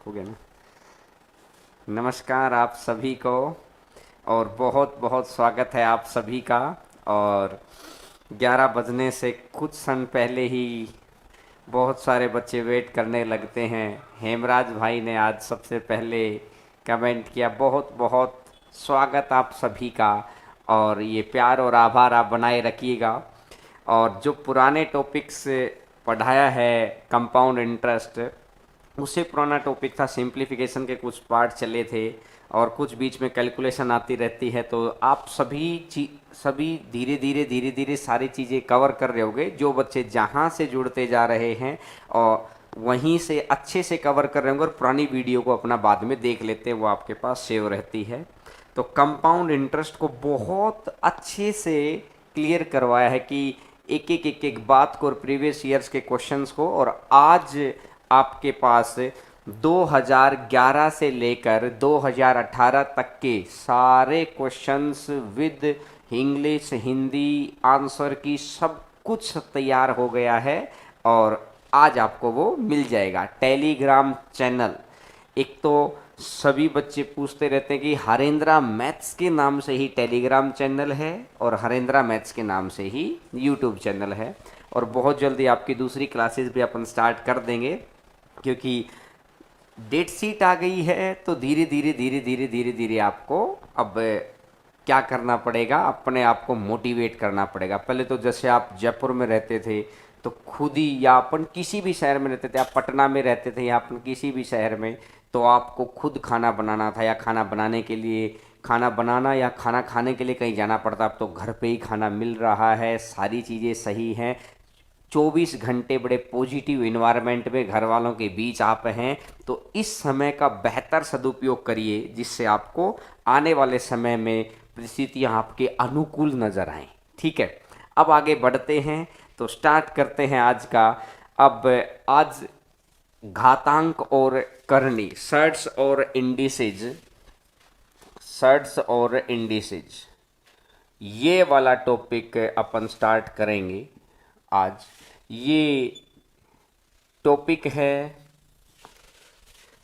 हो गया ना। नमस्कार आप सभी को और बहुत बहुत स्वागत है आप सभी का। और 11 बजने से कुछ क्षण पहले ही बहुत सारे बच्चे वेट करने लगते हैं। हेमराज भाई ने आज सबसे पहले कमेंट किया, बहुत बहुत स्वागत आप सभी का। और ये प्यार और आभार आप बनाए रखिएगा। और जो पुराने टॉपिक्स पढ़ाया है कंपाउंड इंटरेस्ट, उससे पुराना टॉपिक था सिंप्लीफिकेशन के कुछ पार्ट चले थे और कुछ बीच में कैलकुलेशन आती रहती है। तो आप सभी धीरे धीरे सारी चीज़ें कवर कर रहे होगे। जो बच्चे जहाँ से जुड़ते जा रहे हैं और वहीं से अच्छे से कवर कर रहे होंगे और पुरानी वीडियो को अपना बाद में देख लेते हैं, वो आपके पास सेव रहती है। तो कंपाउंड इंटरेस्ट को बहुत अच्छे से क्लियर करवाया है कि एक बात को और प्रीवियस ईयर्स के क्वेश्चंस को। और आज आपके पास 2011 से लेकर 2018 तक के सारे questions with English Hindi answer की सब कुछ तैयार हो गया है। और आज आपको वो मिल जाएगा टेलीग्राम चैनल। एक तो सभी बच्चे पूछते रहते हैं कि हरेंद्रा मैथ्स के नाम से ही टेलीग्राम चैनल है और हरेंद्रा मैथ्स के नाम से ही यूट्यूब चैनल है। और बहुत जल्दी आपकी दूसरी क्लासेस भी अपन स्टार्ट कर देंगे, क्योंकि डेट शीट आ गई है। तो धीरे धीरे आपको अब क्या करना पड़ेगा, अपने आप को मोटिवेट करना पड़ेगा। पहले तो जैसे आप जयपुर में रहते थे तो खुद ही, या अपन किसी भी शहर में रहते थे, आप पटना में रहते थे या अपन किसी भी शहर में, तो आपको खुद खाना बनाना था या खाना बनाने के लिए खाना बनाना या खाना खाने के लिए कहीं जाना पड़ता। अब तो घर पे ही खाना मिल रहा है, सारी चीज़ें सही हैं। 24 घंटे बड़े पॉजिटिव इन्वायरमेंट में घर वालों के बीच आप हैं। तो इस समय का बेहतर सदुपयोग करिए, जिससे आपको आने वाले समय में परिस्थितियाँ आपके अनुकूल नजर आएं। ठीक है, अब आगे बढ़ते हैं तो स्टार्ट करते हैं आज का। अब आज घातांक और करनी, सर्ट्स और इंडिसेज, ये वाला टॉपिक अपन स्टार्ट करेंगे आज। ये टॉपिक है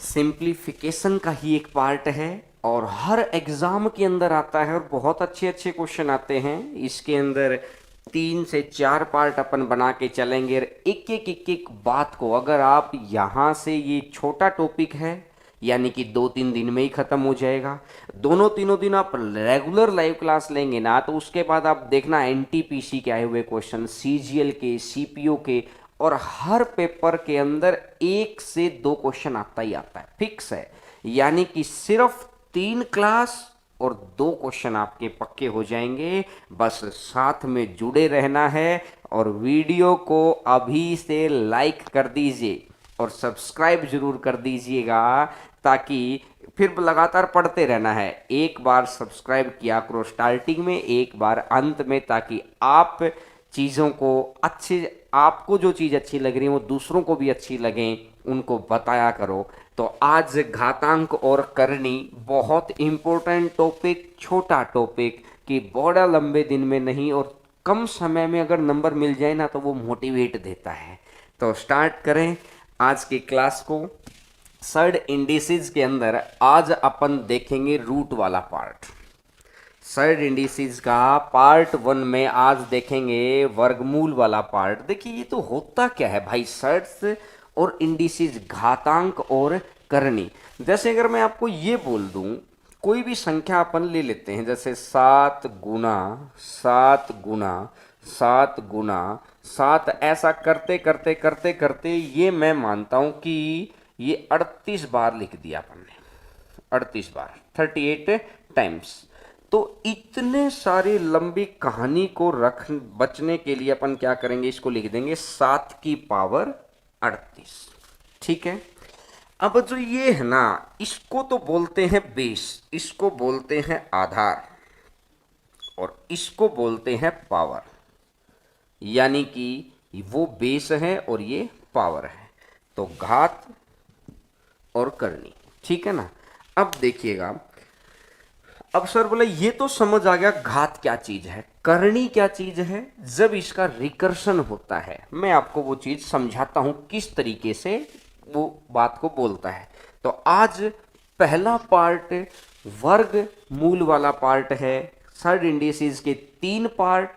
सिंप्लीफिकेशन का ही एक पार्ट है और हर एग्जाम के अंदर आता है और बहुत अच्छे अच्छे क्वेश्चन आते हैं इसके अंदर। 3 से 4 पार्ट अपन बना के चलेंगे और एक बात को, अगर आप यहाँ से, ये छोटा टॉपिक है यानी कि 2-3 दिन में ही खत्म हो जाएगा। दोनों तीनों दिन आप रेगुलर लाइव क्लास लेंगे ना, तो उसके बाद आप देखना एनटीपीसी के आए हुए क्वेश्चन, सीजीएल के, सीपीओ के, और हर पेपर के अंदर 1 से 2 क्वेश्चन आता ही आता है, फिक्स है। यानी कि सिर्फ 3 क्लास और 2 क्वेश्चन आपके पक्के हो जाएंगे। बस साथ में जुड़े रहना है और वीडियो को अभी से लाइक कर दीजिए और सब्सक्राइब जरूर कर दीजिएगा, ताकि फिर लगातार पढ़ते रहना है। एक बार सब्सक्राइब किया करो स्टार्टिंग में, एक बार अंत में, ताकि आप चीज़ों को अच्छे, आपको जो चीज़ अच्छी लग रही है वो दूसरों को भी अच्छी लगें, उनको बताया करो। तो आज घातांक और करनी बहुत इम्पोर्टेंट टॉपिक, छोटा टॉपिक कि बड़ा लंबे दिन में नहीं और कम समय में अगर नंबर मिल जाए ना तो वो मोटिवेट देता है। तो स्टार्ट करें आज की क्लास को। सर्ड इंडिसेस के अंदर आज अपन देखेंगे रूट वाला पार्ट। सर्ड इंडिसेस का पार्ट 1 में आज देखेंगे वर्गमूल वाला पार्ट। देखिए ये तो होता क्या है भाई, सर्ड्स और इंडिसेस, घातांक और करनी। जैसे अगर मैं आपको ये बोल दूं, कोई भी संख्या अपन ले लेते हैं, जैसे 7 गुना 7 गुना 7 गुना 7, ऐसा करते करते करते करते ये मैं मानता हूं कि ये 38 बार लिख दिया अपन ने, 38 बार, 38 टाइम्स। तो इतने सारी लंबी कहानी को रख बचने के लिए अपन क्या करेंगे, इसको लिख देंगे 7 की पावर 38। ठीक है, अब जो ये है ना, इसको तो बोलते हैं बेस, इसको बोलते हैं आधार, और इसको बोलते हैं पावर। यानी कि वो बेस है और ये पावर है। तो घात और करनी, ठीक है ना। अब देखिएगा, अब सर बोले ये तो समझ आ गया घात क्या चीज है, करनी क्या चीज है। जब इसका रिकर्शन होता है, मैं आपको वो चीज समझाता हूं किस तरीके से वो बात को बोलता है। तो आज पहला पार्ट वर्ग मूल वाला पार्ट है। थर्ड इंडिसेस के 3 पार्ट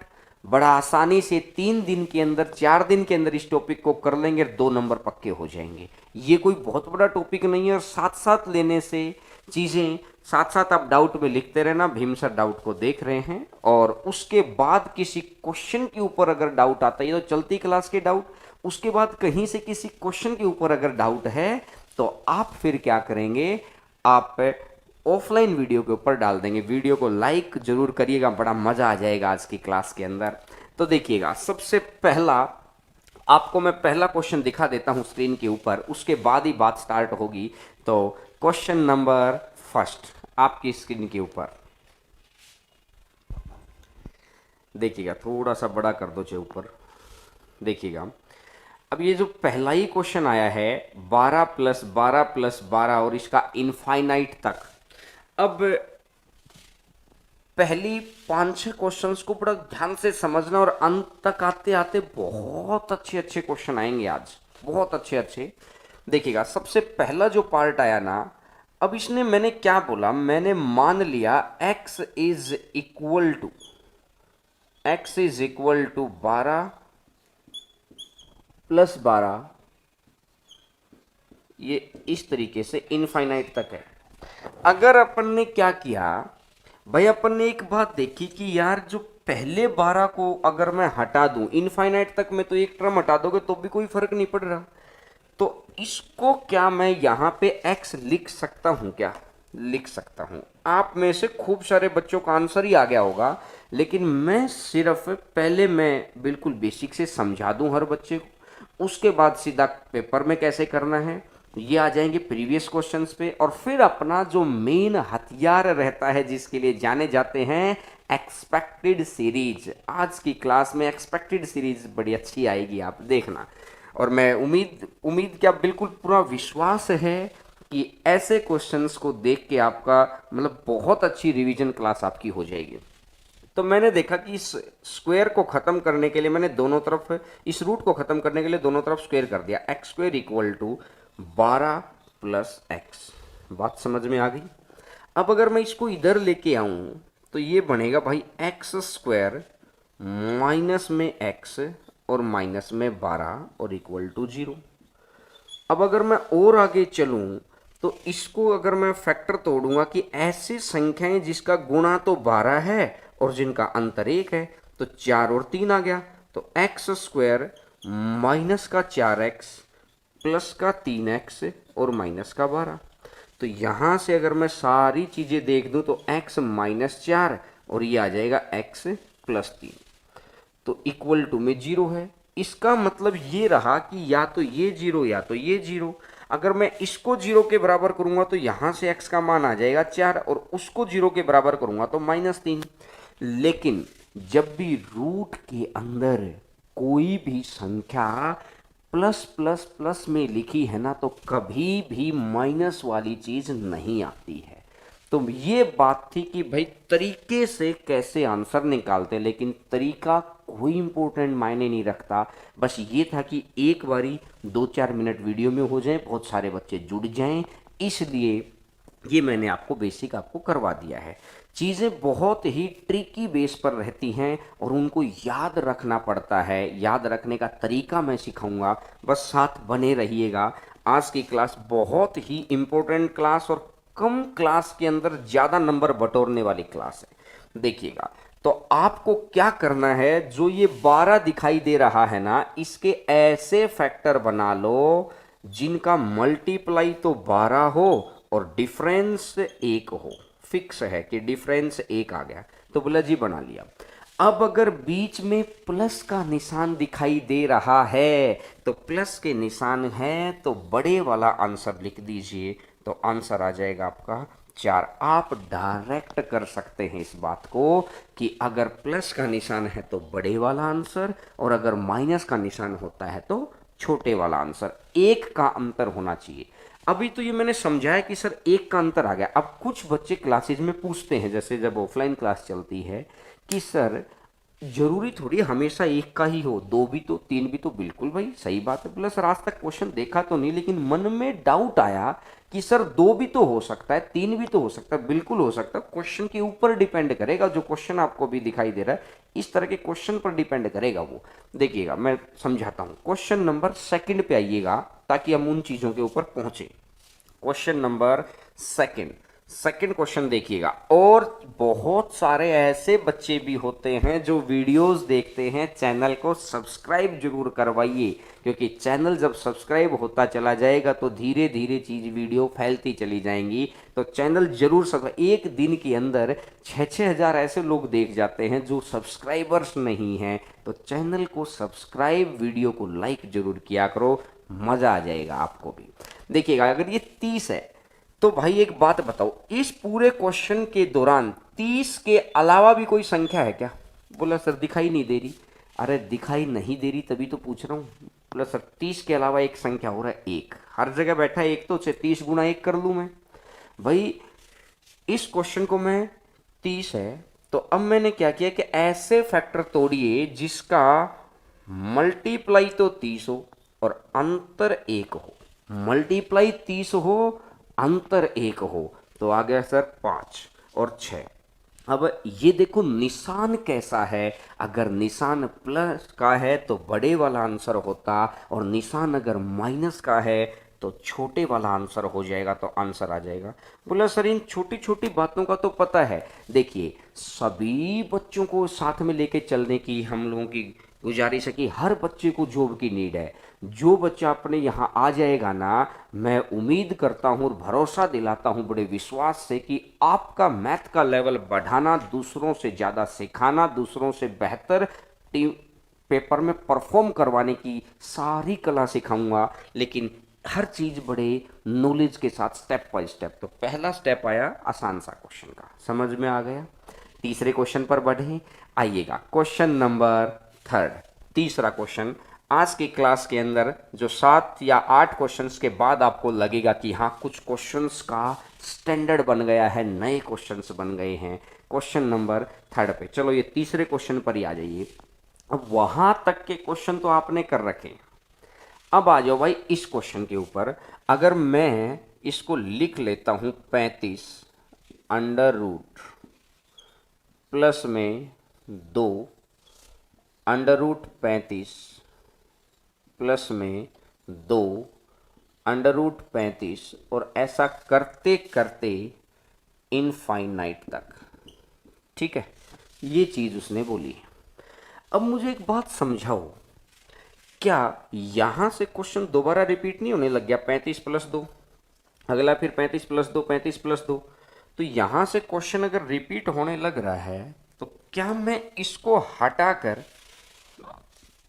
बड़ा आसानी से 3 दिन के अंदर 4 दिन के अंदर इस टॉपिक को कर लेंगे, 2 नंबर पक्के हो जाएंगे। ये कोई बहुत बड़ा टॉपिक नहीं है और साथ साथ लेने से चीज़ें साथ साथ आप डाउट में लिखते रहना। भीम सर डाउट को देख रहे हैं और उसके बाद किसी क्वेश्चन के ऊपर अगर डाउट आता है, तो चलती क्लास के डाउट, उसके बाद कहीं से किसी क्वेश्चन के ऊपर अगर डाउट है तो आप फिर क्या करेंगे, आप ऑफलाइन वीडियो के ऊपर डाल देंगे। वीडियो को लाइक जरूर करिएगा, बड़ा मजा आ जाएगा आज की क्लास के अंदर। तो देखिएगा, सबसे पहला आपको मैं पहला क्वेश्चन दिखा देता हूं स्क्रीन के ऊपर, उसके बाद ही बात स्टार्ट होगी। तो क्वेश्चन नंबर फर्स्ट आपकी स्क्रीन के ऊपर देखिएगा, थोड़ा सा बड़ा कर दो चाहे ऊपर, देखिएगा। अब ये जो पहला ही क्वेश्चन आया है 12 + 12 + 12 और इसका इनफाइनाइट तक। अब पहली 5-6 क्वेश्चंस को बड़ा ध्यान से समझना और अंत तक आते आते बहुत अच्छे अच्छे क्वेश्चन आएंगे आज, बहुत अच्छे अच्छे। देखिएगा, सबसे पहला जो पार्ट आया ना, अब इसने मैंने क्या बोला, मैंने मान लिया x इज इक्वल टू 12 + 12, ये इस तरीके से इनफाइनाइट तक है। अगर अपन ने क्या किया भाई, अपन ने एक बात देखी कि यार जो पहले 12 को अगर मैं हटा दूं इनफाइनाइट तक में, तो एक टर्म हटा दोगे तो भी कोई फर्क नहीं पड़ रहा। तो इसको क्या मैं यहां पे x लिख सकता हूं? क्या लिख सकता हूं? आप में से खूब सारे बच्चों का आंसर ही आ गया होगा, लेकिन मैं सिर्फ पहले मैं बिल्कुल बेसिक से समझा दूं हर बच्चे को, उसके बाद सीधा पेपर में कैसे करना है ये आ जाएंगे प्रीवियस क्वेश्चंस पे। और फिर अपना जो मेन हथियार रहता है जिसके लिए जाने जाते हैं एक्सपेक्टेड सीरीज, आज की क्लास में एक्सपेक्टेड सीरीज बड़ी अच्छी आएगी, आप देखना। और मैं उम्मीद क्या बिल्कुल पूरा विश्वास है कि ऐसे क्वेश्चंस को देख के आपका मतलब बहुत अच्छी रिवीजन क्लास आपकी हो जाएगी। तो मैंने देखा कि इस स्क्वायर को खत्म करने के लिए मैंने दोनों तरफ, इस रूट को खत्म करने के लिए दोनों तरफ स्क्वायर कर दिया। x² = 12 + x, बात समझ में आ गई। अब अगर मैं इसको इधर लेके आऊं तो ये बनेगा भाई x² माइनस में x और माइनस में 12 और इक्वल टू 0। अब अगर मैं और आगे चलूं तो इसको अगर मैं फैक्टर तोड़ूंगा कि ऐसी संख्याएं जिसका गुणा तो 12 है और जिनका अंतर 1 है, तो 4 और 3 आ गया। तो x² माइनस का 4x प्लस का 3x और माइनस का 12। तो यहां से अगर मैं सारी चीजें देख दूं तो x - 4 और ये आ जाएगा x + 3, तो इक्वल टू में 0 है। इसका मतलब ये रहा कि या तो ये 0 या तो ये 0। अगर मैं इसको 0 के बराबर करूंगा तो यहां से x का मान आ जाएगा 4 और उसको 0 के बराबर करूंगा तो -3। लेकिन जब भी रूट के अंदर कोई भी संख्या प्लस प्लस प्लस में लिखी है ना, तो कभी भी माइनस वाली चीज नहीं आती है। तो ये बात थी कि भाई तरीके से कैसे आंसर निकालते, लेकिन तरीका कोई इंपॉर्टेंट मायने नहीं रखता। बस ये था कि एक बारी 2-4 मिनट वीडियो में हो जाए, बहुत सारे बच्चे जुड़ जाएं, इसलिए ये मैंने आपको बेसिक आपको करवा दिया है। चीज़ें बहुत ही ट्रिकी बेस पर रहती हैं और उनको याद रखना पड़ता है। याद रखने का तरीका मैं सिखाऊंगा, बस साथ बने रहिएगा। आज की क्लास बहुत ही इम्पोर्टेंट क्लास और कम क्लास के अंदर ज़्यादा नंबर बटोरने वाली क्लास है। देखिएगा, तो आपको क्या करना है, जो ये 12 दिखाई दे रहा है ना, इसके ऐसे फैक्टर बना लो जिनका मल्टीप्लाई तो 12 हो और डिफरेंस 1 हो। फिक्स है कि डिफरेंस 1 आ गया तो बोला जी बना लिया। अब अगर बीच में प्लस का निशान दिखाई दे रहा है तो प्लस के निशान है तो बड़े वाला आंसर लिख दीजिए, तो आंसर आ जाएगा आपका 4। आप डायरेक्ट कर सकते हैं इस बात को कि अगर प्लस का निशान है तो बड़े वाला आंसर और अगर माइनस का निशान होता है तो छोटे वाला आंसर। 1 का अंतर होना चाहिए। अभी तो ये मैंने समझाया कि सर 1 का अंतर आ गया। अब कुछ बच्चे क्लासेज में पूछते हैं, जैसे जब ऑफलाइन क्लास चलती है, कि सर जरूरी थोड़ी हमेशा एक का ही हो, दो भी तो, तीन भी तो, बिल्कुल भाई सही बात है। बोला सर आज तक क्वेश्चन देखा तो नहीं, लेकिन मन में डाउट आया कि सर दो भी तो हो सकता है, तीन भी तो हो सकता है। बिल्कुल हो सकता है, क्वेश्चन के ऊपर डिपेंड करेगा। जो क्वेश्चन आपको भी दिखाई दे रहा है इस तरह के क्वेश्चन पर डिपेंड करेगा वो। देखिएगा मैं समझाता हूँ, क्वेश्चन नंबर सेकंड पे आइएगा ताकि हम उन चीजों के ऊपर पहुंचे। Question number second, second question देखिएगा। और बहुत सारे ऐसे बच्चे भी होते हैं जो वीडियोस देखते हैं, चैनल को सब्सक्राइब जरूर करवाइए, क्योंकि चैनल जब सब्सक्राइब होता चला जाएगा तो धीरे धीरे चीज वीडियो फैलती चली जाएंगी। तो चैनल जरूर सब्सक्राइब, एक दिन के अंदर 6-6 हज़ार ऐसे लोग देख जाते हैं जो सब्सक्राइबर्स नहीं हैं। तो चैनल को सब्सक्राइब, वीडियो को लाइक जरूर किया करो, मजा आ जाएगा आपको भी। देखिएगा अगर ये 30 है तो भाई एक बात बताओ, इस पूरे क्वेश्चन के दौरान 30 के अलावा भी कोई संख्या है क्या? बोला सर दिखाई नहीं दे रही। अरे दिखाई नहीं दे रही तभी तो पूछ रहा हूँ। बोला सर 30 के अलावा एक संख्या हो रहा है एक, हर जगह बैठा है एक, तो उसे 30 गुना एक कर लूँ मैं। भाई इस क्वेश्चन को मैं 30 है तो अब मैंने क्या किया कि ऐसे फैक्टर तोड़िए जिसका मल्टीप्लाई तो 30 हो और अंतर एक हो। मल्टीप्लाई 30 हो, अंतर एक हो, तो आ गया सर 5 और 6। अब ये देखो निशान कैसा है, अगर निशान प्लस का है तो बड़े वाला आंसर होता, और निशान अगर माइनस का है तो छोटे वाला आंसर हो जाएगा, तो आंसर आ जाएगा। बोला सर इन छोटी छोटी बातों का तो पता है। देखिए सभी बच्चों को साथ में लेके चलने की हम लोगों की गुजारिश है कि हर बच्चे को जॉब की नीड है। जो बच्चा अपने यहाँ आ जाएगा ना, मैं उम्मीद करता हूँ और भरोसा दिलाता हूँ बड़े विश्वास से कि आपका मैथ का लेवल बढ़ाना, दूसरों से ज़्यादा सिखाना, दूसरों से बेहतर टीम पेपर में परफॉर्म करवाने की सारी कला सिखाऊंगा, लेकिन हर चीज़ बड़े नॉलेज के साथ, स्टेप बाय स्टेप। तो पहला स्टेप आया आसान सा क्वेश्चन का, समझ में आ गया। तीसरे क्वेश्चन पर बढ़े, आइएगा क्वेश्चन नंबर थर्ड, तीसरा क्वेश्चन। आज की क्लास के अंदर जो 7 या 8 क्वेश्चंस के बाद आपको लगेगा कि हाँ कुछ क्वेश्चंस का स्टैंडर्ड बन गया है, नए क्वेश्चंस बन गए हैं। क्वेश्चन नंबर थर्ड पे चलो, ये तीसरे क्वेश्चन पर ही आ जाइए। अब वहां तक के क्वेश्चन तो आपने कर रखे, अब आ जाओ भाई इस क्वेश्चन के ऊपर। अगर मैं इसको लिख लेता हूं 35 अंडर रूट प्लस में 2 अंडर रूट 35 प्लस में 2 अंडर रूट 35, और ऐसा करते करते इनफाइनाइट तक। ठीक है, ये चीज उसने बोली। अब मुझे एक बात समझाओ, क्या यहां से क्वेश्चन दोबारा रिपीट नहीं होने लग गया? 35 प्लस 2, अगला फिर 35 प्लस 2, 35 प्लस 2। तो यहां से क्वेश्चन अगर रिपीट होने लग रहा है तो क्या मैं इसको हटाकर,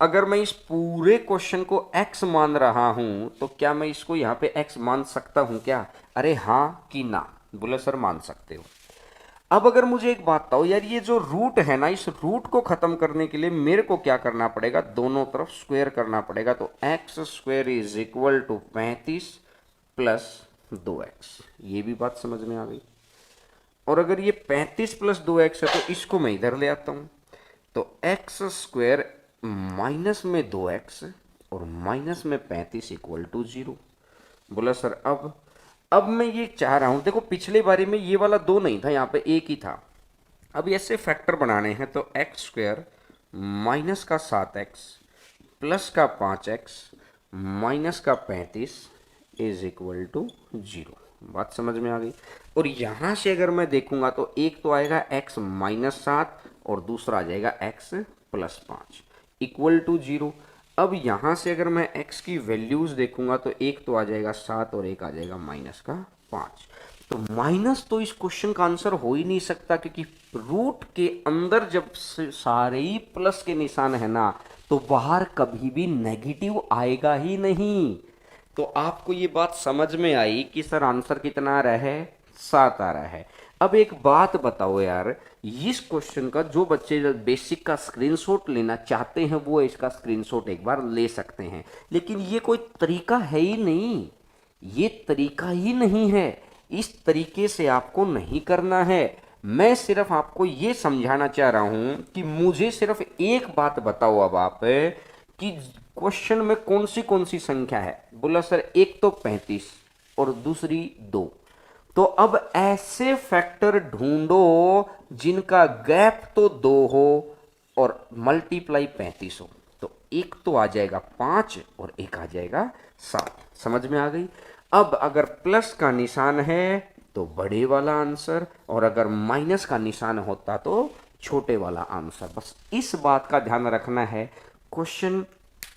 अगर मैं इस पूरे क्वेश्चन को x मान रहा हूं तो क्या मैं इसको यहां पे x मान सकता हूं क्या? अरे हाँ कि ना? बोले सर मान सकते हो। अब अगर मुझे एक बात बताओ यार, ये जो रूट है ना, इस रूट को खत्म करने के लिए मेरे को क्या करना पड़ेगा? दोनों तरफ स्क्वायर करना पड़ेगा। तो x square is equal to 35 plus 2x। ये भी बात समझ में आ गई। और अगर ये 35 प्लस 2x है तो इसको मैं इधर ले आता हूं, तो एक्स स्क्वायर माइनस में 2x और माइनस में 35 इक्वल टू 0। बोला सर अब मैं ये चाह रहा हूं, देखो पिछले बारे में ये वाला 2 नहीं था, यहाँ पे एक ही था। अब ऐसे फैक्टर बनाने हैं तो एक्स स्क्वायर माइनस का 7x प्लस का 5x माइनस का 35 इज इक्वल टू 0। बात समझ में आ गई। और यहां से अगर मैं देखूंगा तो एक तो आएगा x माइनस 7 और दूसरा आ जाएगा x प्लस 5 इक्वल टू 0। अब यहां से अगर मैं x की वैल्यूज देखूंगा तो एक तो आ जाएगा 7 और एक आ जाएगा माइनस का 5। तो माइनस तो इस क्वेश्चन का आंसर हो ही नहीं सकता, क्योंकि रूट के अंदर जब सारे ही प्लस के निशान है ना, तो बाहर कभी भी नेगेटिव आएगा ही नहीं। तो आपको ये बात समझ में आई कि सर आंसर कितना आ रहा है? 7 आ रहा है। अब एक बात बताओ यार, इस क्वेश्चन का जो बच्चे बेसिक का स्क्रीनशॉट लेना चाहते हैं वो इसका स्क्रीनशॉट एक बार ले सकते हैं, लेकिन ये कोई तरीका है ही नहीं, ये तरीका ही नहीं है। इस तरीके से आपको नहीं करना है। मैं सिर्फ आपको ये समझाना चाह रहा हूं कि मुझे सिर्फ एक बात बताओ अब आप कि क्वेश्चन में कौन सी संख्या है। बोला सर एक तो 35 और दूसरी 2। तो अब ऐसे फैक्टर ढूंढो जिनका गैप तो 2 हो और मल्टीप्लाई 35 हो। तो एक तो आ जाएगा 5 और एक आ जाएगा 7। समझ में आ गई। अब अगर प्लस का निशान है तो बड़े वाला आंसर, और अगर माइनस का निशान होता तो छोटे वाला आंसर। बस इस बात का ध्यान रखना है। क्वेश्चन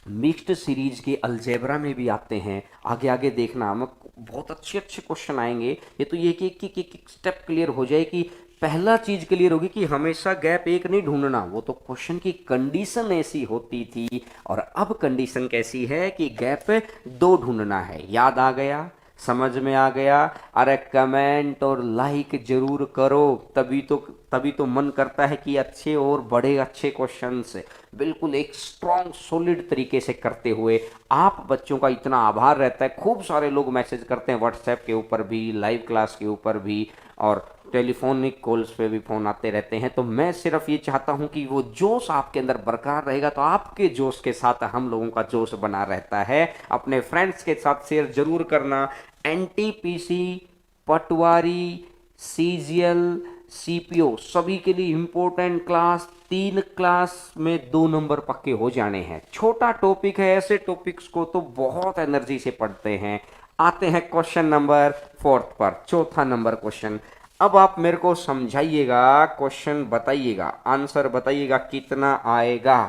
मिक्स्ड सीरीज के अलजेब्रा में भी आते हैं, आगे आगे देखना, हम बहुत अच्छे अच्छे क्वेश्चन आएंगे। ये तो ये कि एक स्टेप क्लियर हो जाए कि पहला चीज क्लियर होगी कि हमेशा गैप एक नहीं ढूंढना, वो तो क्वेश्चन की कंडीशन ऐसी होती थी। और अब कंडीशन कैसी है कि गैप 2 ढूंढना है। याद आ गया, समझ में आ गया। अरे कमेंट और लाइक जरूर करो, तभी तो मन करता है कि अच्छे और बड़े अच्छे क्वेश्चंस बिल्कुल एक स्ट्रॉन्ग सॉलिड तरीके से करते हुए। आप बच्चों का इतना आभार रहता है, खूब सारे लोग मैसेज करते हैं व्हाट्सएप के ऊपर भी, लाइव क्लास के ऊपर भी, और टेलीफोनिक कॉल्स पे भी फ़ोन आते रहते हैं। तो मैं सिर्फ ये चाहता हूँ कि वो जोश आपके अंदर बरकरार रहेगा, तो आपके जोश के साथ हम लोगों का जोश बना रहता है। अपने फ्रेंड्स के साथ शेयर जरूर करना। एनटीपीसी, पटवारी, सीजीएल, सीपीओ सभी के लिए इंपॉर्टेंट क्लास, 3 क्लास में 2 नंबर पक्के हो जाने हैं। छोटा टॉपिक है, ऐसे टॉपिक्स को तो बहुत एनर्जी से पढ़ते हैं। आते हैं क्वेश्चन नंबर 4 पर, चौथा नंबर क्वेश्चन। अब आप मेरे को समझाइएगा, क्वेश्चन बताइएगा, आंसर बताइएगा कितना आएगा।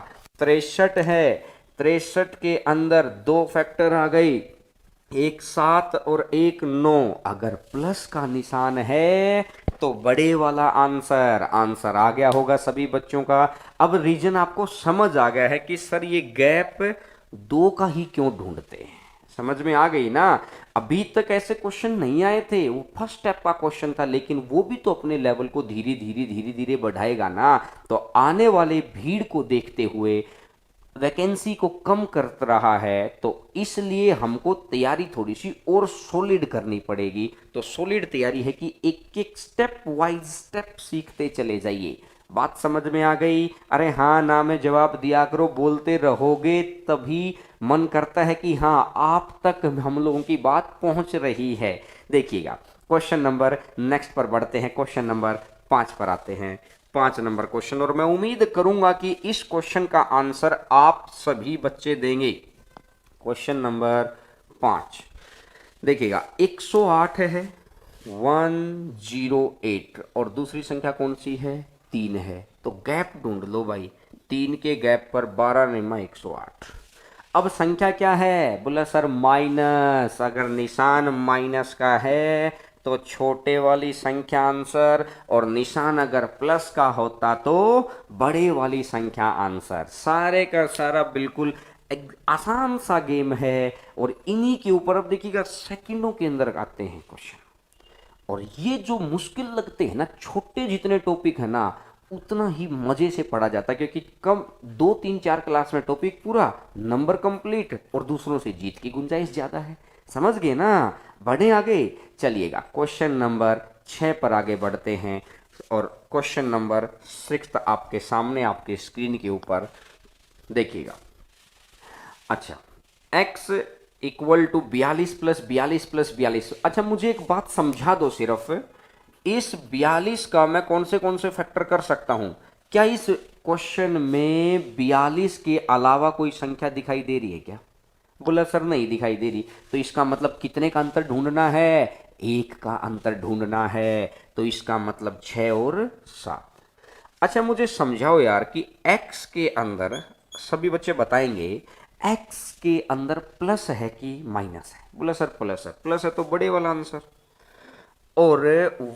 63 है, 63 के अंदर 2 फैक्टर आ गई, एक 7 और एक 9। अगर प्लस का निशान है तो बड़े वाला आंसर आ गया होगा सभी बच्चों का। अब रीजन आपको समझ आ गया है कि सर ये गैप 2 का ही क्यों ढूंढते हैं। समझ में आ गई ना। अभी तक ऐसे क्वेश्चन नहीं आए थे, वो फर्स्ट स्टेप का क्वेश्चन था, लेकिन वो भी तो अपने लेवल को धीरे धीरे बढ़ाएगा ना। तो आने वाले भीड़ को देखते हुए वैकेंसी को कम कर रहा है, तो इसलिए हमको तैयारी थोड़ी सी और सॉलिड करनी पड़ेगी। तो सॉलिड तैयारी है कि एक एक स्टेप वाइज स्टेप सीखते चले जाइए। बात समझ में आ गई। अरे हाँ ना में जवाब दिया करो, बोलते रहोगे तभी मन करता है कि हाँ आप तक हम लोगों की बात पहुंच रही है। देखिएगा क्वेश्चन नंबर नेक्स्ट पर बढ़ते हैं, क्वेश्चन नंबर 5 पर आते हैं। 5 नंबर क्वेश्चन, और मैं उम्मीद करूंगा कि इस क्वेश्चन का आंसर आप सभी बच्चे देंगे। क्वेश्चन नंबर 5 देखिएगा, 108 है, 108, और दूसरी संख्या कौन सी है, 3 है। तो गैप ढूंढ लो भाई, 3 के गैप पर 12 निमा 108। अब संख्या क्या है, बोला सर माइनस। अगर निशान माइनस का है तो छोटे वाली संख्या आंसर, और निशान अगर प्लस का होता तो बड़े वाली संख्या आंसर। सारे का सारा बिल्कुल एक आसान सा गेम है, और इन्हीं के ऊपर अब देखिएगा सेकंडों के अंदर आते हैं क्वेश्चन। और ये जो मुश्किल लगते हैं ना, छोटे जितने टॉपिक है ना उतना ही मजे से पढ़ा जाता है, क्योंकि कम 2 3 4 क्लास में टॉपिक पूरा, नंबर कंप्लीट, और दूसरों से जीत की गुंजाइश ज्यादा है। समझ गए ना। बढ़े आगे, चलिएगा क्वेश्चन नंबर 6 पर आगे बढ़ते हैं। और क्वेश्चन नंबर 6 आपके सामने आपके स्क्रीन के ऊपर देखिएगा। अच्छा, x equal to 42 plus 42 plus 42। अच्छा मुझे एक बात समझा दो सिर्फ, इस 42 का मैं कौन से फैक्टर कर सकता हूं। क्या इस क्वेश्चन में 42 के अलावा कोई संख्या दिखाई दे रही है क्या। बोला सर नहीं दिखाई दे रही। तो इसका मतलब कितने का अंतर ढूंढना है, 1 का अंतर ढूंढना है। तो इसका मतलब 6 और 7। अच्छा मुझे समझाओ यार कि x के अंदर, सभी बच्चे बताएंगे, x के अंदर प्लस है कि माइनस है। बोला सर प्लस है। प्लस है तो बड़े वाला आंसर। और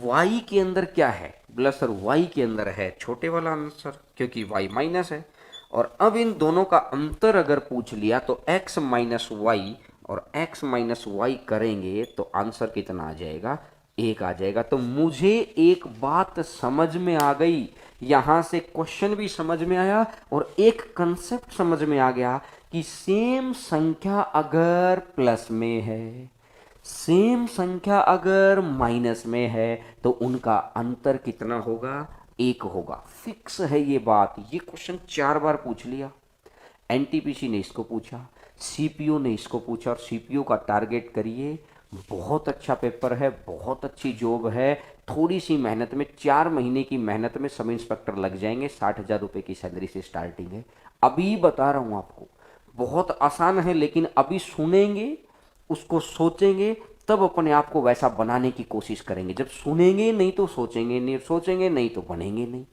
y के अंदर क्या है, बोला सर y के अंदर है छोटे वाला आंसर, क्योंकि y माइनस है। और अब इन दोनों का अंतर अगर पूछ लिया तो x माइनस वाई और x माइनस वाई करेंगे तो आंसर कितना आ जाएगा, 1 आ जाएगा। तो मुझे एक बात समझ में आ गई, यहां से क्वेश्चन भी समझ में आया और एक कंसेप्ट समझ में आ गया कि सेम संख्या अगर प्लस में है सेम संख्या अगर माइनस में है तो उनका अंतर कितना होगा, 1 होगा। फिक्स है ये बात। ये क्वेश्चन 4 बार पूछ लिया। एनटीपीसी ने इसको पूछा, सीपीयू ने इसको पूछा, और सीपीयू का टारगेट करिए। बहुत अच्छा पेपर है, बहुत अच्छी जॉब है। थोड़ी सी मेहनत में, 4 महीने की मेहनत में सब इंस्पेक्टर लग जाएंगे। 60,000 रुपये की सैलरी से स्टार्टिंग है। अभी बता रहा हूँ आपको, बहुत आसान है, लेकिन अभी सुनेंगे, उसको सोचेंगे, तब अपने आप को वैसा बनाने की कोशिश करेंगे। जब सुनेंगे नहीं तो सोचेंगे नहीं, सोचेंगे नहीं तो बनेंगे नहीं।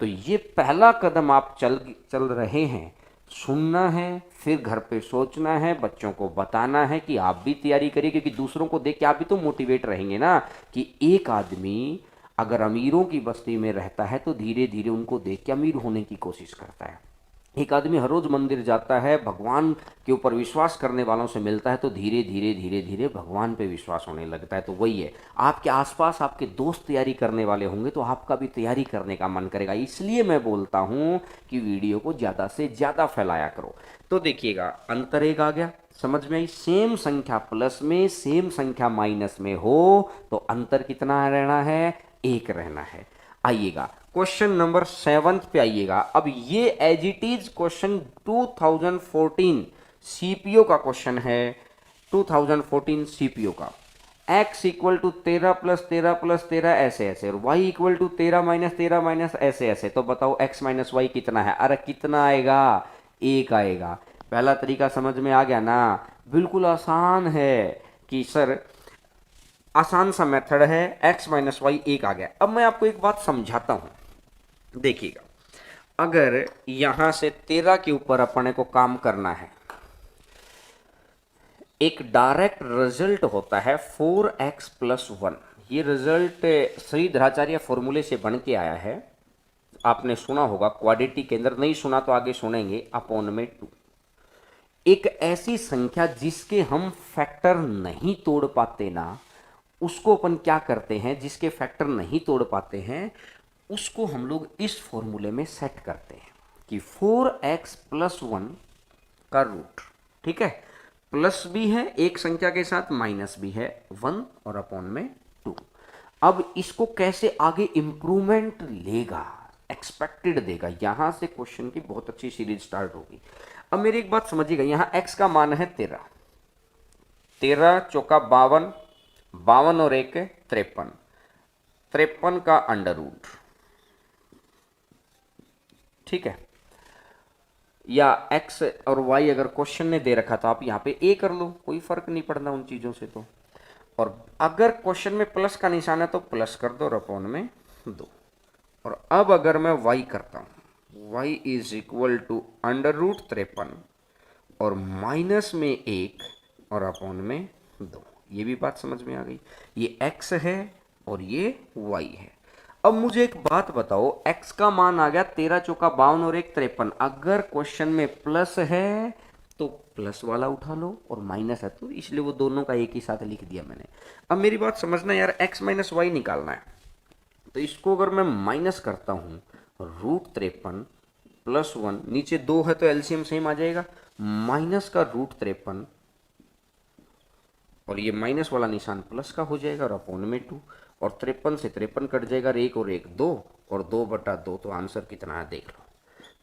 तो ये पहला कदम आप चल रहे हैं। सुनना है, फिर घर पे सोचना है, बच्चों को बताना है कि आप भी तैयारी करिए, क्योंकि दूसरों को देख के आप भी तो मोटिवेट रहेंगे ना। कि एक आदमी अगर अमीरों की बस्ती में रहता है तो धीरे धीरे उनको देख के अमीर होने की कोशिश करता है। एक आदमी हर रोज मंदिर जाता है, भगवान के ऊपर विश्वास करने वालों से मिलता है, तो धीरे धीरे धीरे धीरे भगवान पे विश्वास होने लगता है। तो वही है, आपके आसपास आपके दोस्त तैयारी करने वाले होंगे तो आपका भी तैयारी करने का मन करेगा। इसलिए मैं बोलता हूँ कि वीडियो को ज़्यादा से ज़्यादा फैलाया करो। तो देखिएगा, अंतर एक आ गया, समझ में आई। सेम संख्या प्लस में, सेम संख्या माइनस में हो तो अंतर कितना रहना है, 1 रहना है। आइएगा क्वेश्चन नंबर 7 पे आइएगा। अब ये as it is question 2014 CPO का क्वेश्चन है। 2014 सीपीओ का, x equal to 13 plus 13 plus 13 ऐसे ऐसे, और y equal to 13 minus 13 minus ऐसे ऐसे। तो बताओ x माइनस वाई कितना है। अरे कितना आएगा, 1 आएगा। पहला तरीका समझ में आ गया ना। बिल्कुल आसान है कि सर, आसान सा मेथड है, x माइनस वाई 1 आ गया। अब मैं आपको एक बात समझाता हूं, देखिएगा। अगर यहां से 13 के ऊपर अपने को काम करना है, एक डायरेक्ट रिजल्ट होता है 4x प्लस 1। ये रिजल्ट श्रीधराचार्य फॉर्मूले से बन के आया है, आपने सुना होगा क्वाड्रेटिक के अंदर। नहीं सुना तो आगे सुनेंगे। अपॉन में 2, एक ऐसी संख्या जिसके हम फैक्टर नहीं तोड़ पाते ना, उसको अपन क्या करते हैं, जिसके फैक्टर नहीं तोड़ पाते हैं उसको हम लोग इस फॉर्मूले में सेट करते हैं कि 4x प्लस 1 का रूट, ठीक है, प्लस भी है एक संख्या के साथ, माइनस भी है 1 और अपॉन में 2। अब इसको कैसे आगे इंप्रूवमेंट लेगा, एक्सपेक्टेड देगा, यहां से क्वेश्चन की बहुत अच्छी सीरीज स्टार्ट होगी। अब मेरी एक बात समझिएगा, यहां x का मान है 13, 13 चौका 52, 52 और 1 53, 53 का अंडर रूट, ठीक है। या x और y अगर क्वेश्चन ने दे रखा तो आप यहाँ पे a कर लो, कोई फर्क नहीं पड़ना उन चीजों से। तो और अगर क्वेश्चन में प्लस का निशान है तो प्लस कर दो और अपॉन में 2। और अब अगर मैं y करता हूं, y is equal to under root 53 और माइनस में 1 और अपॉन में 2। ये भी बात समझ में आ गई। ये x है और ये y है। अब मुझे एक बात बताओ, x का मान आ गया 13 चौका 52 और 1 53। अगर क्वेश्चन में प्लस है तो प्लस वाला उठा लो, और माइनस है तो इसलिए वो दोनों का एक ही साथ लिख दिया मैंने। अब मेरी बात समझना यार, x माइनस वाई निकालना है, तो इसको अगर मैं माइनस करता हूं, रूट 53 प्लस 1, नीचे 2 है तो एलसीएम सेम आ जाएगा, माइनस का रूट 53 और ये माइनस वाला निशान प्लस का हो जाएगा और अपॉन में 2, और 53 से 53 कट जाएगा, और 1 और 1 2, और 2/2। तो आंसर कितना है देख लो।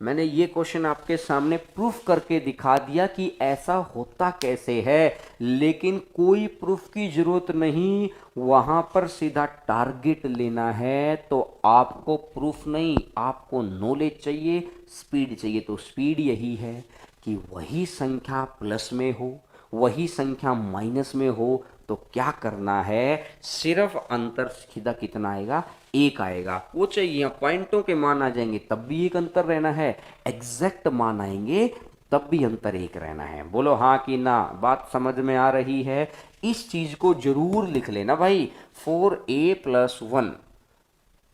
मैंने ये क्वेश्चन आपके सामने प्रूफ करके दिखा दिया कि ऐसा होता कैसे है, लेकिन कोई प्रूफ की जरूरत नहीं, वहां पर सीधा टारगेट लेना है। तो आपको प्रूफ नहीं, आपको नॉलेज चाहिए, स्पीड चाहिए। तो स्पीड यही है कि वही संख्या प्लस में हो, वही संख्या माइनस में हो, तो क्या करना है, सिर्फ अंतर सीधा कितना आएगा, 1 आएगा। वो चाहिए पॉइंटों के मान आ जाएंगे तब भी एक अंतर रहना है, एग्जैक्ट मान आएंगे तब भी अंतर 1 रहना है। बोलो हाँ कि ना, बात समझ में आ रही है। इस चीज को जरूर लिख लेना भाई। 4a प्लस 1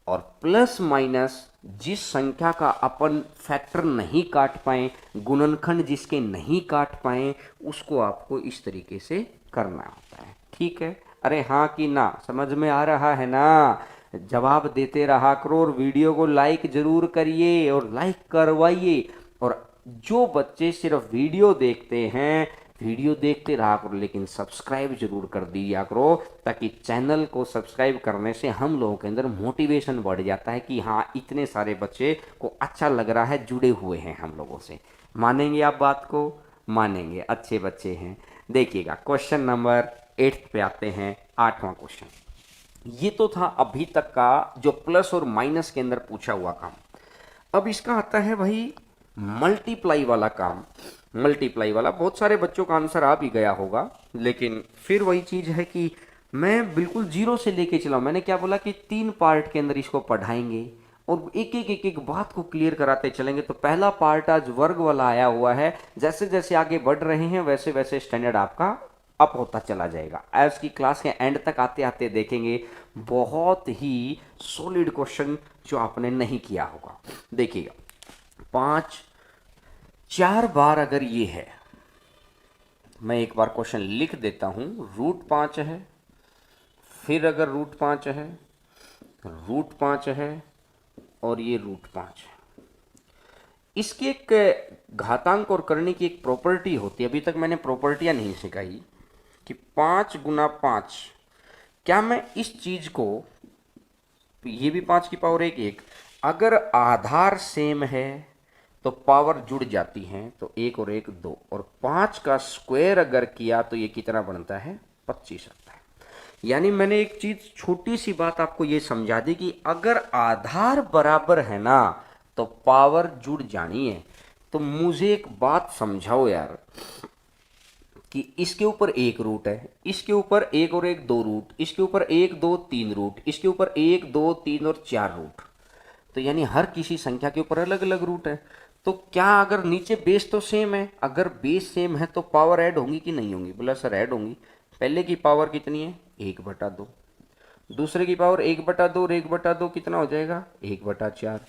और प्लस माइनस जिस संख्या का अपन फैक्टर नहीं काट पाए, गुणनखंड जिसके नहीं काट पाए, उसको आपको इस तरीके से करना होता है, ठीक है। अरे हाँ कि ना, समझ में आ रहा है ना। जवाब देते रहा करो, और वीडियो को लाइक जरूर करिए और लाइक करवाइए। और जो बच्चे सिर्फ वीडियो देखते हैं, वीडियो देखते रहा करो, लेकिन सब्सक्राइब जरूर कर दिया करो, ताकि चैनल को सब्सक्राइब करने से हम लोगों के अंदर मोटिवेशन बढ़ जाता है कि हाँ इतने सारे बच्चे को अच्छा लग रहा है, जुड़े हुए हैं हम लोगों से। मानेंगे आप बात को? मानेंगे, अच्छे बच्चे हैं। देखिएगा क्वेश्चन नंबर 8 पे आते हैं, 8वां क्वेश्चन। ये तो था अभी तक का जो प्लस और माइनस के अंदर पूछा हुआ काम। अब इसका आता है भाई मल्टीप्लाई वाला काम। मल्टीप्लाई वाला बहुत सारे बच्चों का आंसर आ भी गया होगा, लेकिन फिर वही चीज है कि मैं बिल्कुल जीरो से लेके चला। मैंने क्या बोला कि 3 पार्ट के अंदर इसको पढ़ाएंगे और एक एक बात को क्लियर कराते चलेंगे। तो पहला पार्ट आज वर्ग वाला आया हुआ है, जैसे जैसे आगे बढ़ रहे हैं वैसे वैसे स्टैंडर्ड आपका अप होता चला जाएगा। आज की क्लास के एंड तक आते आते देखेंगे बहुत ही सॉलिड क्वेश्चन जो आपने नहीं किया होगा। देखिएगा 5 4 बार अगर ये है, मैं एक बार क्वेश्चन लिख देता हूं। √5 है, फिर अगर √5 है, √5 है और ये √5 है। इसकी एक घातांक और करने की एक प्रॉपर्टी होती है, अभी तक मैंने प्रॉपर्टियां नहीं सिखाई, कि 5 गुना 5। क्या मैं इस चीज को, ये भी 5 की पावर 1 अगर आधार सेम है तो पावर जुड़ जाती हैं, तो 1 और 1 2, और 5 का स्क्वायर अगर किया तो ये कितना बनता है? 25 आता है। यानी मैंने एक चीज, छोटी सी बात आपको ये समझा दी कि अगर आधार बराबर है ना तो पावर जुड़ जानी है। तो मुझे एक बात समझाओ यार, कि इसके ऊपर 1 रूट है, इसके ऊपर 1 और 1 2 रूट, इसके ऊपर 1 2 3 रूट, इसके ऊपर 1 2 3 और 4 रूट, तो यानी हर किसी संख्या के ऊपर अलग अलग रूट है। तो क्या अगर नीचे बेस तो सेम है, अगर बेस सेम है तो पावर ऐड होंगी कि नहीं होंगी? बोला सर ऐड होंगी। पहले की पावर कितनी है? 1/2। दूसरे की पावर 1/2 और 1/2 कितना हो जाएगा? 1/4।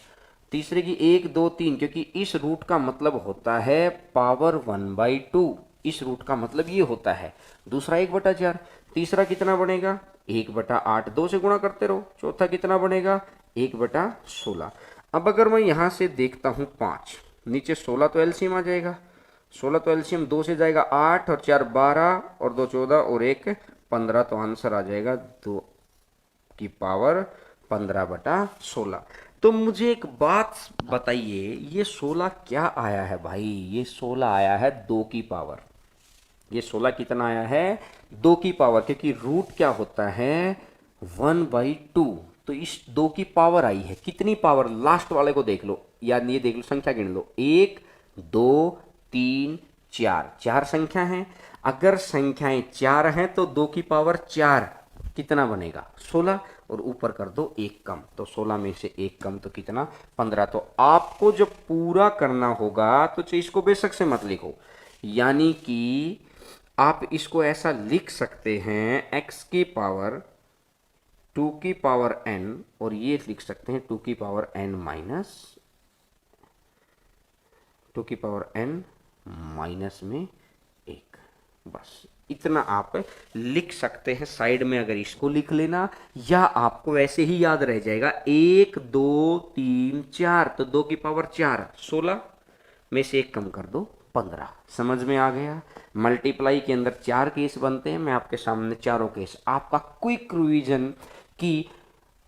तीसरे की 1 2 3, क्योंकि इस रूट का मतलब होता है पावर 1/2। इस रूट का मतलब ये होता है। दूसरा 1/4। तीसरा कितना बनेगा? 1/8। 2 से गुणा करते रहो। चौथा कितना बनेगा? 1/16। अब अगर मैं यहां से देखता हूं 5, नीचे 16 तो एलसीएम आ जाएगा। 16 तो एलसीएम 2 से जाएगा 8 और 4 12 और 2 14 और 1 15, तो आंसर आ जाएगा 2 की पावर 15/16। तो मुझे एक बात बताइए, ये 16 क्या आया है भाई? ये 16 आया है 2 की पावर। ये 16 कितना आया है? 2 की पावर, क्योंकि रूट क्या होता है? 1/2। तो इस 2 की पावर आई है। कितनी पावर? लास्ट वाले को देख लो, या ये देख लो, संख्या गिन लो। 1 2 3 4, 4 संख्या है। अगर संख्याएं 4 हैं तो 2 की पावर 4 कितना बनेगा? 16, और ऊपर कर दो 1 कम, तो 16 में से 1 कम तो कितना? 15। तो आपको जब पूरा करना होगा तो इसको बेशक से मत लिखो, यानी कि आप इसको ऐसा लिख सकते हैं x की पावर 2 की पावर n, और ये लिख सकते हैं 2 की पावर n माइनस 2 की पावर n माइनस में 1। बस इतना आप लिख सकते हैं साइड में। अगर इसको लिख लेना, या आपको वैसे ही याद रह जाएगा 1 2 3 4, तो 2 की पावर 4, 16 में से 1 कम कर दो 15। समझ में आ गया? मल्टीप्लाई के अंदर 4 केस बनते हैं, मैं आपके सामने चारों केस, आपका क्विक रिवीजन कि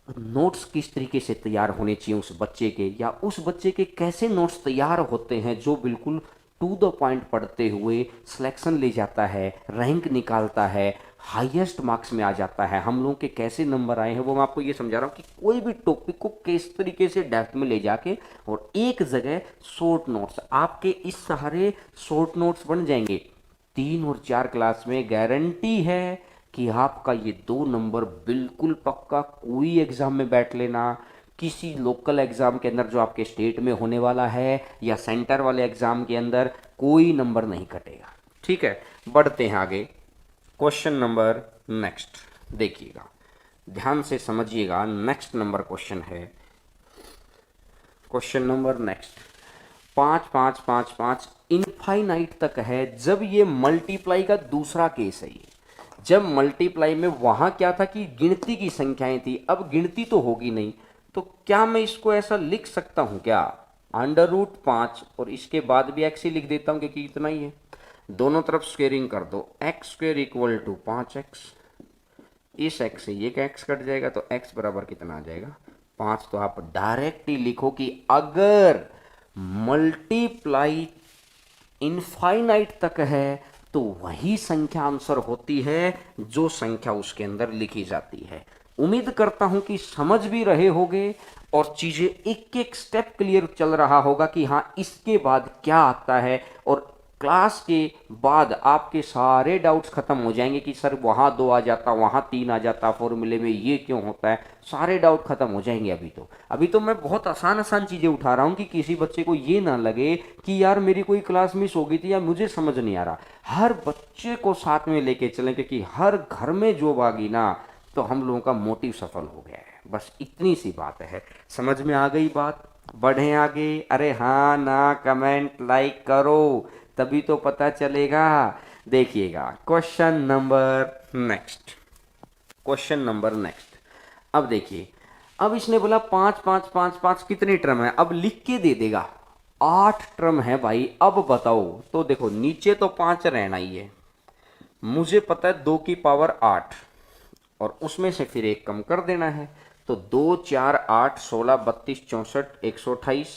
नोट्स किस तरीके से तैयार होने चाहिए उस बच्चे के, या उस बच्चे के कैसे नोट्स तैयार होते हैं जो बिल्कुल टू द पॉइंट पढ़ते हुए सिलेक्शन ले जाता है, रैंक निकालता है, हाईएस्ट मार्क्स में आ जाता है। हम लोगों के कैसे नंबर आए हैं वो मैं आपको ये समझा रहा हूँ कि कोई भी टॉपिक को किस तरीके से डेप्थ में ले जाके, और एक जगह शॉर्ट नोट्स, आपके इस सहारे शॉर्ट नोट्स बन जाएंगे। 3 और 4 क्लास में गारंटी है कि आपका ये 2 नंबर बिल्कुल पक्का। कोई एग्जाम में बैठ लेना, किसी लोकल एग्जाम के अंदर जो आपके स्टेट में होने वाला है, या सेंटर वाले एग्जाम के अंदर, कोई नंबर नहीं कटेगा। ठीक है, बढ़ते हैं आगे। क्वेश्चन नंबर नेक्स्ट देखिएगा, ध्यान से समझिएगा। नेक्स्ट नंबर क्वेश्चन है, क्वेश्चन नंबर नेक्स्ट 5 5 5 5 इनफाइनाइट तक है। जब ये मल्टीप्लाई का दूसरा केस है, ये जब मल्टीप्लाई में वहां क्या था कि गिनती की संख्याएं थी, अब गिनती तो होगी नहीं, तो क्या मैं इसको ऐसा लिख सकता हूं क्या? √5 और इसके बाद भी x ही लिख देता हूं क्योंकि इतना ही है। दोनों तरफ स्क्वेयरिंग कर दो, x square equal to 5x, इस x से ये x कट जाएगा तो x बराबर कितना आ जाएगा 5। तो आप डायरेक्ट ही लिखो कि अगर मल्टीप्लाई इनफाइनाइट तक है तो वही संख्या आंसर होती है जो संख्या उसके अंदर लिखी जाती है। उम्मीद करता हूं कि समझ भी रहे होगे और चीजें एक एक स्टेप क्लियर चल रहा होगा कि हाँ इसके बाद क्या आता है, और क्लास के बाद आपके सारे डाउट्स खत्म हो जाएंगे कि सर वहाँ 2 आ जाता, वहाँ 3 आ जाता, फॉर्मूले में ये क्यों होता है, सारे डाउट खत्म हो जाएंगे। अभी तो मैं बहुत आसान आसान चीज़ें उठा रहा हूँ कि किसी बच्चे को ये ना लगे कि यार मेरी कोई क्लास मिस हो गई थी या मुझे समझ नहीं आ रहा। हर बच्चे को साथ में लेके चलें, क्योंकि हर घर में जॉब आ गई ना तो हम लोगों का मोटिव सफल हो गया है। बस इतनी सी बात है, समझ में आ गई बात? बढ़ें आगे? अरे हाँ ना कमेंट लाइक करो, तभी तो पता चलेगा। देखिएगा question number next, question number next. अब देखिए, अब इसने बोला 5 5 5 5 कितने टर्म है, अब लिख के दे देगा 8 टर्म है भाई। अब बताओ, तो देखो नीचे तो 5 रहना ही है, मुझे पता है 2 की पावर 8, और उसमें से फिर एक कम कर देना है। तो 2 4 8 16 32 64 128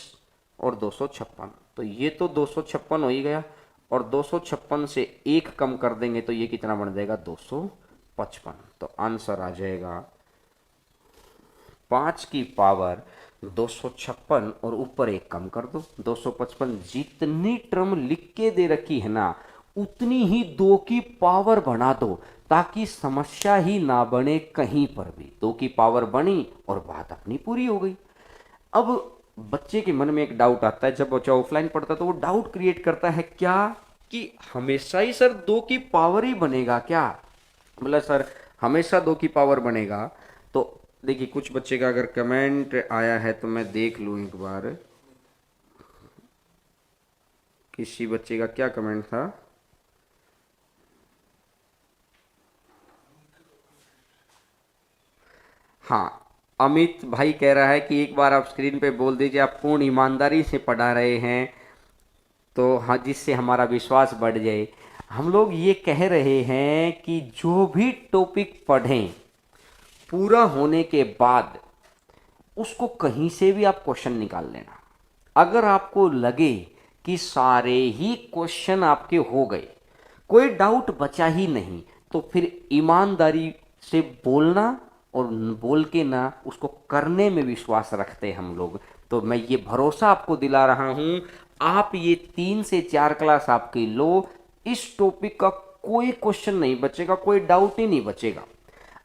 और 256। तो ये तो 256 हो ही गया, और 256 से एक कम कर देंगे तो ये कितना बन जाएगा 255। तो आंसर आ जाएगा 5 की पावर 256 और ऊपर एक कम कर दो 255। जितनी टर्म लिख के दे रखी है ना उतनी ही 2 की पावर बना दो, ताकि समस्या ही ना बने कहीं पर भी। 2 की पावर बनी और बात अपनी पूरी हो गई। अब बच्चे के मन में एक डाउट आता है, जब बच्चा ऑफलाइन पढ़ता है तो वो डाउट क्रिएट करता है क्या कि हमेशा ही सर 2 की पावर ही बनेगा क्या? बोला सर हमेशा 2 की पावर बनेगा। तो देखिए कुछ बच्चे का अगर कमेंट आया है तो मैं देख लूँ एक बार, किसी बच्चे का क्या कमेंट था। हाँ, अमित भाई कह रहा है कि एक बार आप स्क्रीन पे बोल दीजिए आप पूर्ण ईमानदारी से पढ़ा रहे हैं, तो हाँ जिससे हमारा विश्वास बढ़ जाए। हम लोग ये कह रहे हैं कि जो भी टॉपिक पढ़ें पूरा होने के बाद उसको कहीं से भी आप क्वेश्चन निकाल लेना। अगर आपको लगे कि सारे ही क्वेश्चन आपके हो गए, कोई डाउट बचा ही नहीं, तो फिर ईमानदारी से बोलना और बोल के ना उसको करने में विश्वास रखते हैं हम लोग। तो मैं ये भरोसा आपको दिला रहा हूं, आप ये 3 से 4 क्लास आपकी लो, इस टॉपिक का कोई क्वेश्चन नहीं बचेगा, कोई डाउट ही नहीं बचेगा।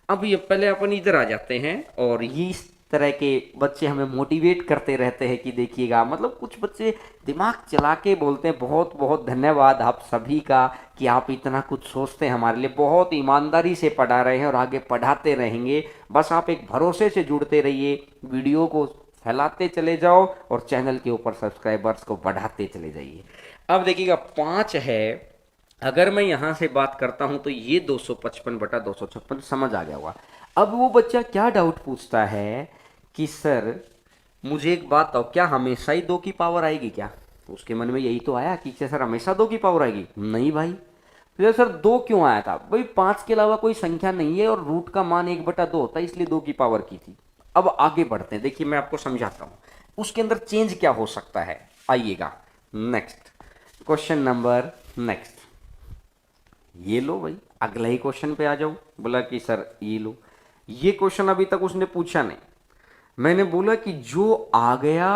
अब ये पहले अपन इधर आ जाते हैं, और ये इस तरह के बच्चे हमें मोटिवेट करते रहते हैं कि देखिएगा, मतलब कुछ बच्चे दिमाग चला के बोलते हैं। बहुत बहुत धन्यवाद आप सभी का कि आप इतना कुछ सोचते हैं हमारे लिए, बहुत ईमानदारी से पढ़ा रहे हैं और आगे पढ़ाते रहेंगे। बस आप एक भरोसे से जुड़ते रहिए, वीडियो को फैलाते चले जाओ और चैनल के ऊपर सब्सक्राइबर्स को बढ़ाते चले जाइए। अब देखिएगा 5 है, अगर मैं यहां से बात करता हूं तो ये 255/256 समझ आ गया होगा। अब वो बच्चा क्या डाउट पूछता है कि सर मुझे एक बात बताओ, क्या हमेशा ही 2 की पावर आएगी क्या? उसके मन में यही तो आया कि क्या सर हमेशा 2 की पावर आएगी? नहीं भाई। फिर सर 2 क्यों आया था? भाई 5 के अलावा कोई संख्या नहीं है और रूट का मान 1/2 होता है, इसलिए 2 की पावर की थी। अब आगे बढ़ते हैं, देखिए मैं आपको समझाता हूँ उसके अंदर चेंज क्या हो सकता है। आइएगा नेक्स्ट क्वेश्चन नंबर नेक्स्ट, ये लो भाई, अगला ही क्वेश्चन पे आ जाओ। बोला कि सर ये लो, ये क्वेश्चन अभी तक उसने पूछा नहीं। मैंने बोला कि जो आ गया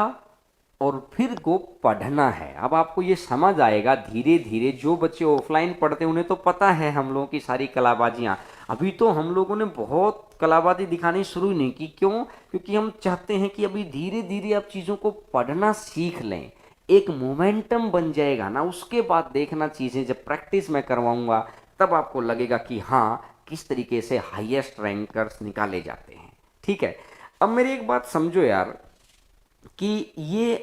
और फिर को पढ़ना है। अब आपको ये समझ आएगा धीरे धीरे। जो बच्चे ऑफलाइन पढ़ते हैं उन्हें तो पता है हम लोगों की सारी कलाबाजियाँ। अभी तो हम लोगों ने बहुत कलाबाजी दिखानी शुरू नहीं की। क्यों? क्योंकि हम चाहते हैं कि अभी धीरे धीरे आप चीज़ों को पढ़ना सीख लें, एक मोमेंटम बन जाएगा ना, उसके बाद देखना चीज़ें जब प्रैक्टिस में करवाऊंगा तब आपको लगेगा कि हाँ किस तरीके से हाईएस्ट रैंकर्स निकाले जाते हैं। ठीक है, अब मेरी एक बात समझो यार कि ये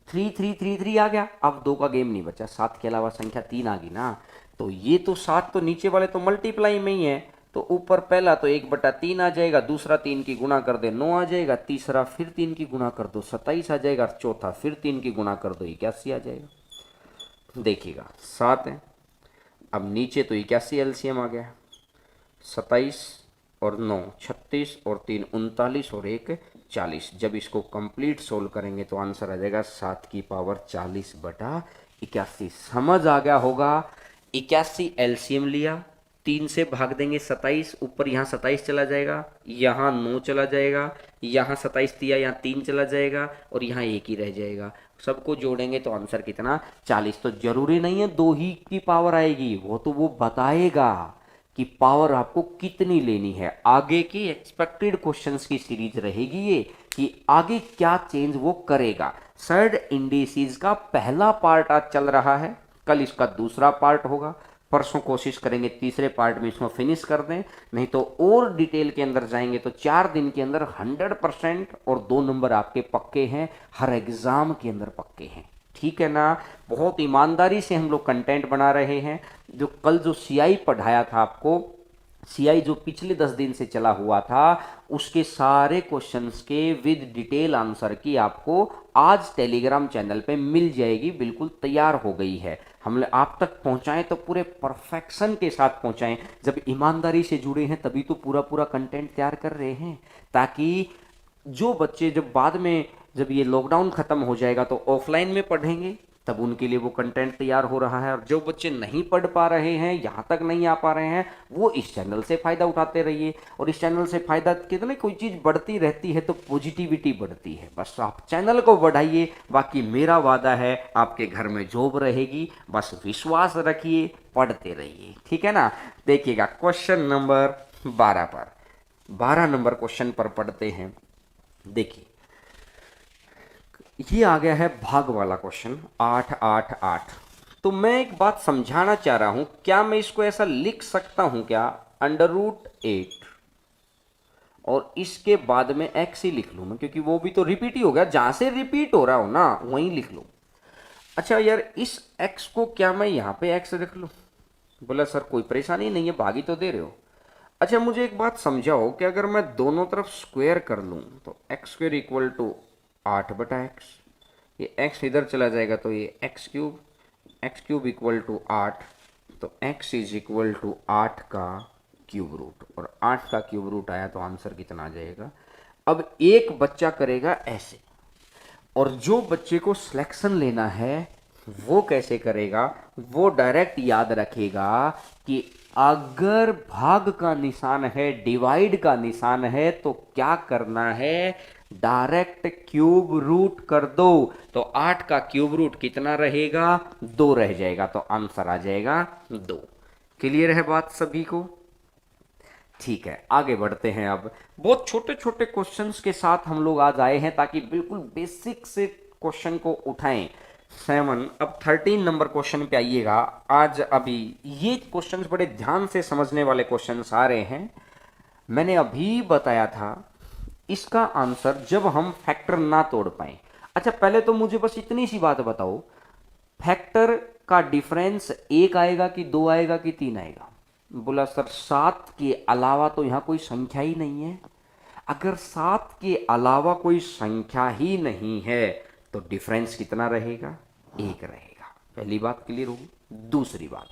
3 3 3 3 आ गया, अब 2 का गेम नहीं बचा, 7 के अलावा संख्या 3 आ गई ना। तो ये तो 7 तो नीचे वाले तो मल्टीप्लाई में ही है, तो ऊपर पहला तो 1/3 आ जाएगा, दूसरा 3 की गुणा कर दे 9 आ जाएगा, तीसरा फिर 3 की गुणा कर दो 27 आ जाएगा, चौथा फिर 3 की गुणा कर दो 81 आ जाएगा। देखिएगा 7 है, अब नीचे तो 81 एलसीएम आ गया, 27 और 9 36 और 3 39 और 1 40। जब इसको कंप्लीट सोल्व करेंगे तो आंसर आ जाएगा 7 की पावर 40 बटा 81। समझ आ गया होगा। 81 एलसीएम लिया, 3 से भाग देंगे 27, ऊपर यहाँ 27 चला जाएगा, यहाँ 9 चला जाएगा, यहाँ 27 दिया, यहाँ 3 चला जाएगा और यहाँ 1 ही रह जाएगा। सबको जोड़ेंगे तो आंसर कितना 40। तो जरूरी नहीं है 2 ही की पावर आएगी, वो तो वो बताएगा कि पावर आपको कितनी लेनी है। आगे की एक्सपेक्टेड क्वेश्चंस की सीरीज रहेगी ये कि आगे क्या चेंज वो करेगा। सर्ड इंडिसेस का पहला पार्ट आज चल रहा है, कल इसका दूसरा पार्ट होगा, परसों कोशिश करेंगे तीसरे पार्ट में इसको फिनिश कर दें, नहीं तो और डिटेल के अंदर जाएंगे तो 4 दिन के अंदर 100% और 2 नंबर आपके पक्के हैं, हर एग्जाम के अंदर पक्के हैं। ठीक है ना। बहुत ईमानदारी से हम लोग कंटेंट बना रहे हैं। जो कल जो सीआई पढ़ाया था आपको, सीआई जो पिछले 10 दिन से चला हुआ था, उसके सारे क्वेश्चंस के विद डिटेल आंसर की आपको आज टेलीग्राम चैनल पे मिल जाएगी, बिल्कुल तैयार हो गई है। हमने आप तक पहुंचाएं तो पूरे परफेक्शन के साथ पहुंचाएं। जब ईमानदारी से जुड़े हैं तभी तो पूरा पूरा कंटेंट तैयार कर रहे हैं, ताकि जो बच्चे जब बाद में जब ये लॉकडाउन खत्म हो जाएगा तो ऑफलाइन में पढ़ेंगे, तब उनके लिए वो कंटेंट तैयार हो रहा है। और जो बच्चे नहीं पढ़ पा रहे हैं, यहाँ तक नहीं आ पा रहे हैं, वो इस चैनल से फ़ायदा उठाते रहिए। और इस चैनल से फ़ायदा कितने, कोई चीज़ बढ़ती रहती है तो पॉजिटिविटी बढ़ती है। बस आप चैनल को बढ़ाइए, बाकी मेरा वादा है आपके घर में जॉब रहेगी। बस विश्वास रखिए, पढ़ते रहिए, ठीक है ना। देखिएगा क्वेश्चन नंबर 12 पर, 12 नंबर क्वेश्चन पर पढ़ते हैं। देखिए ये आ गया है भाग वाला क्वेश्चन 8 8 8। तो मैं एक बात समझाना चाह रहा हूं, क्या मैं इसको ऐसा लिख सकता हूं क्या, √8 और इसके बाद में x ही लिख लूं मैं, क्योंकि वो भी तो रिपीट ही हो गया, जहां से रिपीट हो रहा हो ना वहीं लिख लूं। अच्छा यार, इस x को क्या मैं यहां पे x रख लूं? बोला सर कोई परेशानी नहीं है, भाग ही तो दे रहे हो। अच्छा मुझे एक बात समझाओ कि अगर मैं दोनों तरफ स्क्वायर कर लूं तो x² इक्वल टू 8 बटा x, ये x इधर चला जाएगा तो ये x³ इक्वल टू 8, तो x इज इक्वल टू 8 का क्यूब रूट, और 8 का क्यूब रूट आया तो आंसर कितना आ जाएगा। अब एक बच्चा करेगा ऐसे, और जो बच्चे को सिलेक्शन लेना है वो कैसे करेगा, वो डायरेक्ट याद रखेगा कि अगर भाग का निशान है, डिवाइड का निशान है, तो क्या करना है, डायरेक्ट क्यूब रूट कर दो। तो 8 का क्यूब रूट कितना रहेगा, 2 रह जाएगा, तो आंसर आ जाएगा 2। क्लियर है बात सभी को? ठीक है, आगे बढ़ते हैं। अब बहुत छोटे छोटे क्वेश्चंस के साथ हम लोग आज आए हैं, ताकि बिल्कुल बेसिक से क्वेश्चन को उठाएं। 7, अब 13 नंबर क्वेश्चन पे आइएगा। आज अभी ये क्वेश्चंस बड़े ध्यान से समझने वाले क्वेश्चंस आ रहे हैं। मैंने अभी बताया था इसका आंसर जब हम फैक्टर ना तोड़ पाए। अच्छा पहले तो मुझे बस इतनी सी बात बताओ, फैक्टर का डिफरेंस 1 आएगा कि 2 आएगा कि 3 आएगा? बोला सर 7 के अलावा तो यहां कोई संख्या ही नहीं है। अगर 7 के अलावा कोई संख्या ही नहीं है तो डिफरेंस कितना रहेगा, 1 रहेगा। पहली बात क्लियर होगी। दूसरी बात,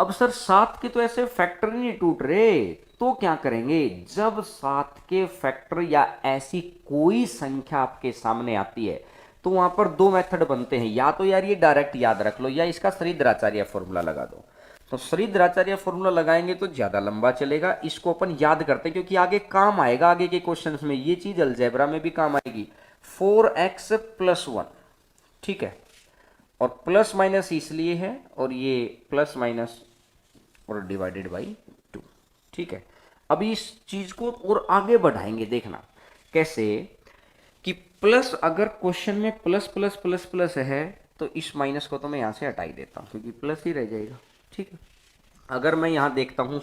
अब सर 7 के तो ऐसे फैक्टर ही नहीं टूट रहे, तो क्या करेंगे, जब 7 के फैक्टर या ऐसी कोई संख्या आपके सामने आती है तो वहां पर 2 मेथड बनते हैं। या तो यार ये डायरेक्ट याद रख लो, या इसका श्रीधराचार्य फॉर्मूला लगा दो। तो श्रीधराचार्य फॉर्मूला लगाएंगे तो ज्यादा लंबा चलेगा, इसको अपन याद करते हैं क्योंकि आगे काम आएगा। आगे के क्वेश्चंस में ये चीज अलजेब्रा में भी काम आएगी। 4x + 1, ठीक है, और प्लस माइनस इसलिए है, और ये प्लस माइनस और डिवाइडेड बाई 2, ठीक है। अभी इस चीज को और आगे बढ़ाएंगे, देखना कैसे कि प्लस, अगर क्वेश्चन में प्लस प्लस प्लस प्लस है तो इस माइनस को तो मैं यहां से हटा ही देता हूं क्योंकि प्लस ही रह जाएगा, ठीक है। अगर मैं यहां देखता हूं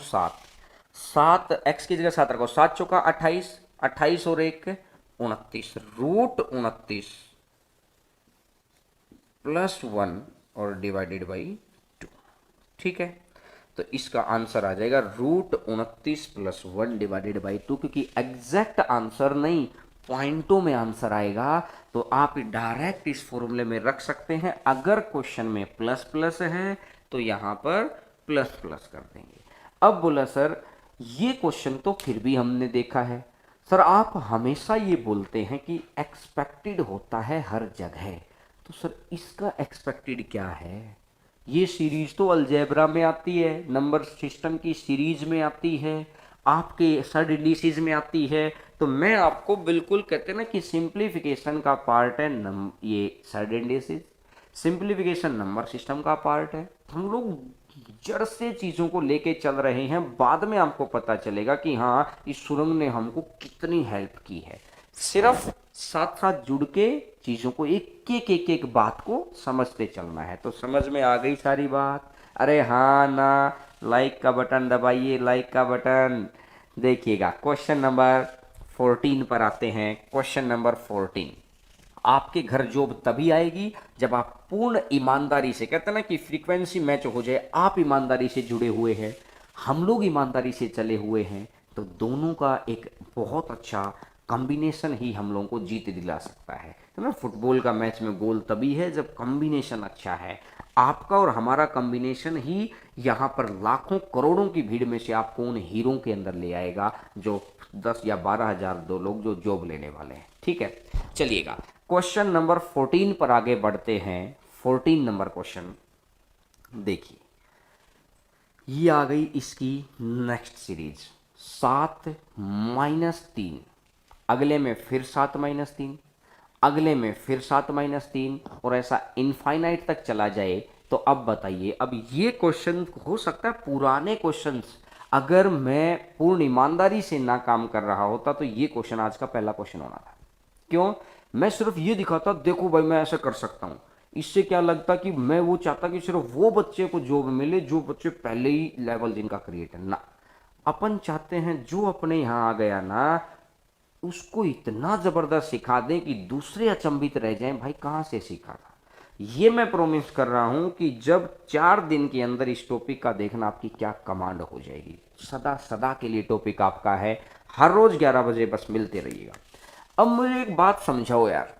7 x की जगह 7 रखो, 7 चौका 28, 28 और 1 29, √29 + 1 और डिवाइडेड बाई 2, ठीक है। तो इसका आंसर आ जाएगा √29 + 1 डिवाइडेड बाई 2, क्योंकि एग्जैक्ट आंसर नहीं पॉइंटों में आंसर आएगा, तो आप डायरेक्ट इस फॉर्मूले में रख सकते हैं। अगर क्वेश्चन में प्लस प्लस है तो यहाँ पर प्लस प्लस कर देंगे। अब बोला सर ये क्वेश्चन तो फिर भी हमने देखा है सर, आप हमेशा ये बोलते हैं कि एक्सपेक्टेड होता है हर जगह, तो सर इसका एक्सपेक्टेड क्या है? ये सीरीज तो अलजेब्रा में आती है, नंबर सिस्टम की सीरीज में आती है, आपके सड इंडिसेस में आती है, तो मैं आपको बिल्कुल कहते हैं ना कि सिंप्लीफिकेशन का पार्ट है ये सड इंडिसेस, सिंप्लीफिकेशन नंबर सिस्टम का पार्ट है। हम लोग जड़ से चीज़ों को लेके चल रहे हैं, बाद में आपको पता चलेगा कि हाँ इस सुरंग ने हमको कितनी हेल्प की है। सिर्फ साथ साथ जुड़ के चीज़ों को एक बात को समझते चलना है। तो समझ में आ गई सारी बात? अरे हाँ ना, लाइक का बटन दबाइए, लाइक का बटन। देखिएगा क्वेश्चन नंबर 14 पर आते हैं। क्वेश्चन नंबर 14, आपके घर जॉब तभी आएगी जब आप पूर्ण ईमानदारी से, कहते हैं ना कि फ्रीक्वेंसी मैच हो जाए, आप ईमानदारी से जुड़े हुए हैं, हम लोग ईमानदारी से चले हुए हैं, तो दोनों का एक बहुत अच्छा कॉम्बिनेशन ही हम लोगों को जीत दिला सकता है। तो ना फुटबॉल का मैच में गोल तभी है जब कॉम्बिनेशन अच्छा है। आपका और हमारा कॉम्बिनेशन ही यहाँ पर लाखों करोड़ों की भीड़ में से आपको उन हीरो के अंदर ले आएगा जो 10 या 12,000 दो लोग जो जॉब लेने वाले हैं। ठीक है, चलिएगा क्वेश्चन नंबर 14 पर आगे बढ़ते हैं। 14 नंबर क्वेश्चन देखिए, ये आ गई इसकी नेक्स्ट सीरीज 7-3, अगले में फिर 7-3, अगले में फिर 7-3, और ऐसा इनफाइनाइट तक चला जाए। तो अब बताइए, अब ये क्वेश्चन हो सकता है पुराने क्वेश्चंस, अगर मैं पूर्ण ईमानदारी से ना काम कर रहा होता तो ये क्वेश्चन आज का पहला क्वेश्चन होना था। क्यों? मैं सिर्फ ये दिखाता, देखो भाई मैं ऐसा कर सकता हूँ। इससे क्या लगता कि मैं वो चाहता कि सिर्फ वो बच्चे को जॉब मिले जो बच्चे पहले ही लेवल जिनका क्रिएट है ना। अपन चाहते हैं जो अपने यहाँ आ गया ना उसको इतना जबरदस्त सिखा दें कि दूसरे अचंभित रह जाएं, भाई कहाँ से सीखा था। ये मैं प्रोमिस कर रहा हूं कि जब 4 दिन के अंदर इस टॉपिक का देखना आपकी क्या कमांड हो जाएगी। सदा सदा के लिए टॉपिक आपका है, हर रोज 11 बजे बस मिलते रहिएगा। अब मुझे एक बात समझाओ यार,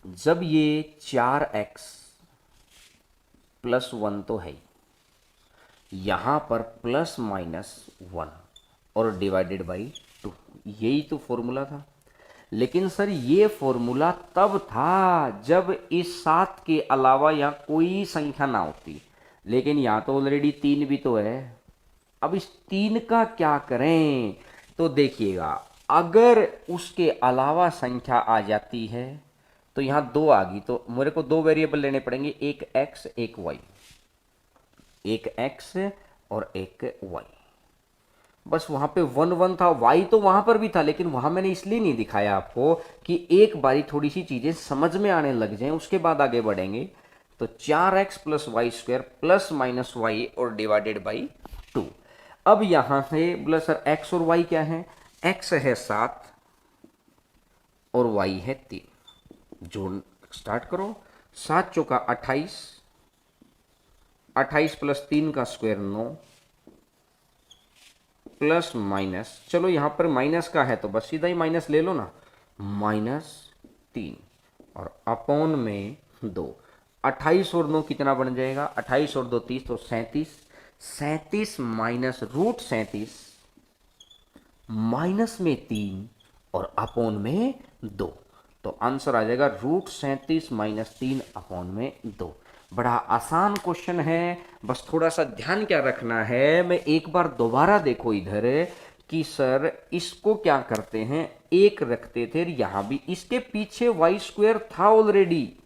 जब ये 4x+1 तो है, यहां पर +-1 और डिवाइडेड बाई 2, यही तो फॉर्मूला था। लेकिन सर ये फॉर्मूला तब था जब इस 7 के अलावा यहाँ कोई संख्या ना होती, लेकिन यहाँ तो ऑलरेडी 3 भी तो है। अब इस 3 का क्या करें? तो देखिएगा, अगर उसके अलावा संख्या आ जाती है तो यहाँ 2 आ गई, तो मेरे को 2 वेरिएबल लेने पड़ेंगे, एक x एक y, एक x और एक y। बस वहां पे 1 था, y तो वहां पर भी था, लेकिन वहां मैंने इसलिए नहीं दिखाया आपको कि एक बारी थोड़ी सी चीजें समझ में आने लग जाएं, उसके बाद आगे बढ़ेंगे। तो 4x+y² +-y और डिवाइडेड बाई 2। अब यहां से बोला सर x और y क्या है? x है 7 और y है 3। जोड़ स्टार्ट करो, 7 चौका 28, 28 + 3 का स्क्वायर 9, प्लस माइनस, चलो यहां पर माइनस का है तो बस सीधा ही माइनस ले लो ना, -3 और अपॉन में 2। 28 और 9 कितना बन जाएगा? 28 और 2 30, तो 37। 37 माइनस √37 माइनस में 3 और अपॉन में 2, तो आंसर आ जाएगा √37 - 3 अपॉन में 2। बड़ा आसान क्वेश्चन है, बस थोड़ा सा ध्यान क्या रखना है, मैं एक बार दोबारा देखो इधर कि सर इसको क्या करते हैं, एक रखते थे, यहां भी इसके पीछे y² था ऑलरेडी,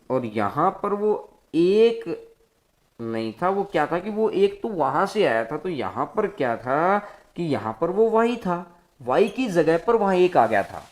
और यहां पर वो एक नहीं था, वो क्या था कि वो एक तो वहां से आया था, तो यहां पर क्या था कि यहां पर वो y था, y की जगह पर वहां एक आ गया था,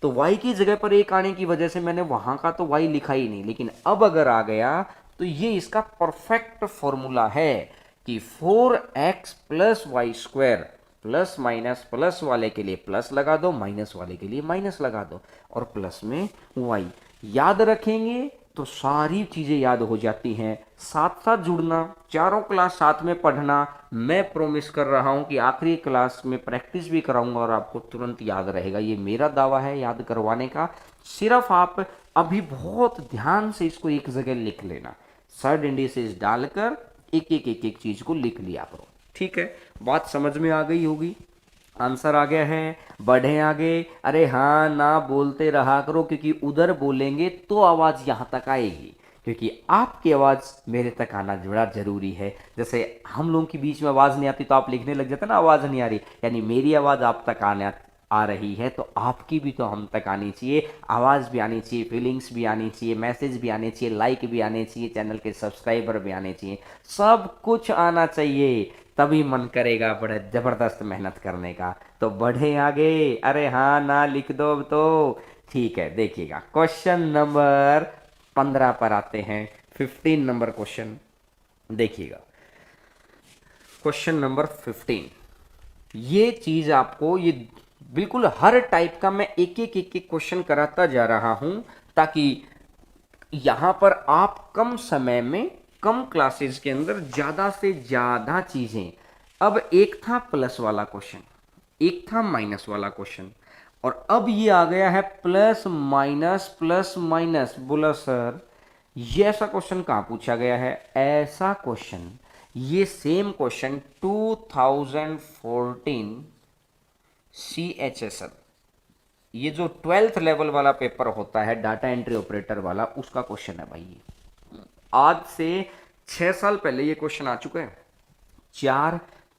तो y की जगह पर एक आने की वजह से मैंने वहां का तो y लिखा ही नहीं। लेकिन अब अगर आ गया तो ये इसका परफेक्ट फॉर्मूला है कि 4x + y² plus minus, plus वाले के लिए प्लस लगा दो, माइनस वाले के लिए माइनस लगा दो, और प्लस में y। याद रखेंगे तो सारी चीजें याद हो जाती हैं। साथ साथ जुड़ना, चारों क्लास साथ में पढ़ना, मैं प्रॉमिस कर रहा हूं कि आखिरी क्लास में प्रैक्टिस भी कराऊंगा और आपको तुरंत याद रहेगा। ये मेरा दावा है याद करवाने का। सिर्फ आप अभी बहुत ध्यान से इसको एक जगह लिख लेना, सर्ड इंडिसेस डालकर एक एक एक एक चीज को लिख लिया करो। ठीक है, बात समझ में आ गई होगी। आंसर आ गया है, बढ़े आगे। अरे हाँ ना बोलते रहा करो, क्योंकि उधर बोलेंगे तो आवाज यहाँ तक आएगी, क्योंकि आपकी आवाज मेरे तक आना बड़ा जरूरी है। जैसे हम लोगों के बीच में आवाज नहीं आती तो आप लिखने लग जाते ना, आवाज नहीं आ रही, यानी मेरी आवाज आप तक आने आ रही है तो आपकी भी तो हम तक आनी चाहिए। आवाज़ भी आनी चाहिए, फीलिंग्स भी आनी चाहिए, मैसेज भी आने चाहिए, लाइक भी आने चाहिए, चैनल के सब्सक्राइबर भी आने चाहिए, सब कुछ आना चाहिए, तभी मन करेगा बड़े ज़बरदस्त मेहनत करने का। तो बढ़े आगे। अरे हाँ ना लिख दो अब तो। ठीक है, देखिएगा क्वेश्चन नंबर 15 पर आते हैं। 15 नंबर क्वेश्चन देखिएगा। क्वेश्चन नंबर 15, ये चीज आपको, ये बिल्कुल हर टाइप का मैं एक एक एक एक क्वेश्चन कराता जा रहा हूं, ताकि यहां पर आप कम समय में कम क्लासेस के अंदर ज्यादा से ज्यादा चीजें। अब एक था प्लस वाला क्वेश्चन, एक था माइनस वाला क्वेश्चन, और अब ये आ गया है प्लस माइनस प्लस माइनस। बोला सर ये ऐसा क्वेश्चन कहां पूछा गया है? ऐसा क्वेश्चन, ये सेम क्वेश्चन 2014 CHSL, ये जो 12th लेवल वाला पेपर होता है डाटा एंट्री ऑपरेटर वाला, उसका क्वेश्चन है भाई। ये आज से 6 साल पहले ये क्वेश्चन आ चुका है। 4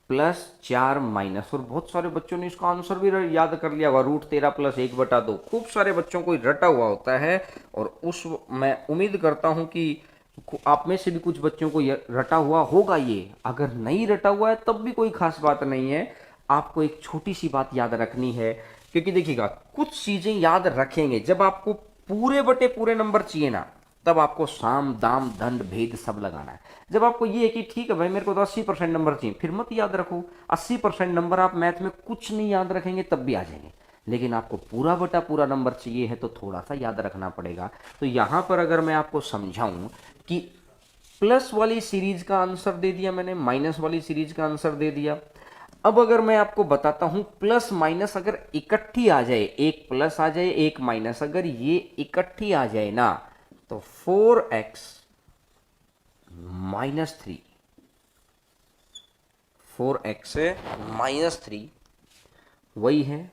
प्लस 4 माइनस, और बहुत सारे बच्चों ने इसका आंसर भी याद कर लिया होगा, √13 + 1/2। खूब सारे बच्चों को रटा हुआ होता है, और उस मैं उम्मीद करता हूं कि आप में से भी कुछ बच्चों को रटा हुआ होगा। ये अगर नहीं रटा हुआ है तब भी कोई खास बात नहीं है, आपको एक छोटी सी बात याद रखनी है। क्योंकि देखिएगा, कुछ चीजें याद रखेंगे, जब आपको पूरे बटे पूरे नंबर चाहिए ना, तब आपको साम दाम दंड भेद सब लगाना है। जब आपको ये है कि ठीक है भाई मेरे को तो 80% नंबर चाहिए, फिर मत याद रखो। 80% नंबर आप मैथ में कुछ नहीं याद रखेंगे तब भी आ जाएंगे, लेकिन आपको पूरा बटा पूरा नंबर चाहिए है तो थोड़ा सा याद रखना पड़ेगा। तो यहां पर अगर मैं आपको समझाऊं कि प्लस वाली सीरीज का आंसर दे दिया मैंने, माइनस वाली सीरीज का आंसर दे दिया। अब अगर मैं आपको बताता हूं प्लस माइनस अगर इकट्ठी आ जाए, एक प्लस आ जाए एक माइनस, अगर ये इकट्ठी आ जाए ना, तो 4x -3, 4x -3 वही है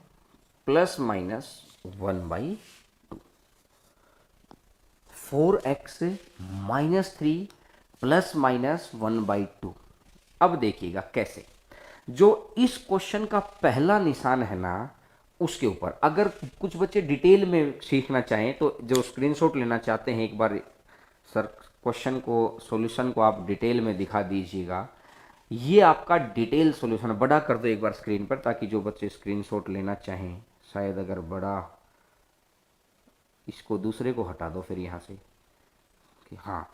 ±1/2। 4x -3 ±1/2। अब देखिएगा कैसे। जो इस क्वेश्चन का पहला निशान है ना, उसके ऊपर अगर कुछ बच्चे डिटेल में सीखना चाहें तो जो स्क्रीनशॉट लेना चाहते हैं, एक बार सर क्वेश्चन को, सॉल्यूशन को आप डिटेल में दिखा दीजिएगा। ये आपका डिटेल सॉल्यूशन, बड़ा कर दो एक बार स्क्रीन पर, ताकि जो बच्चे स्क्रीनशॉट लेना चाहें, शायद अगर बड़ा, इसको दूसरे को हटा दो फिर यहाँ से कि हाँ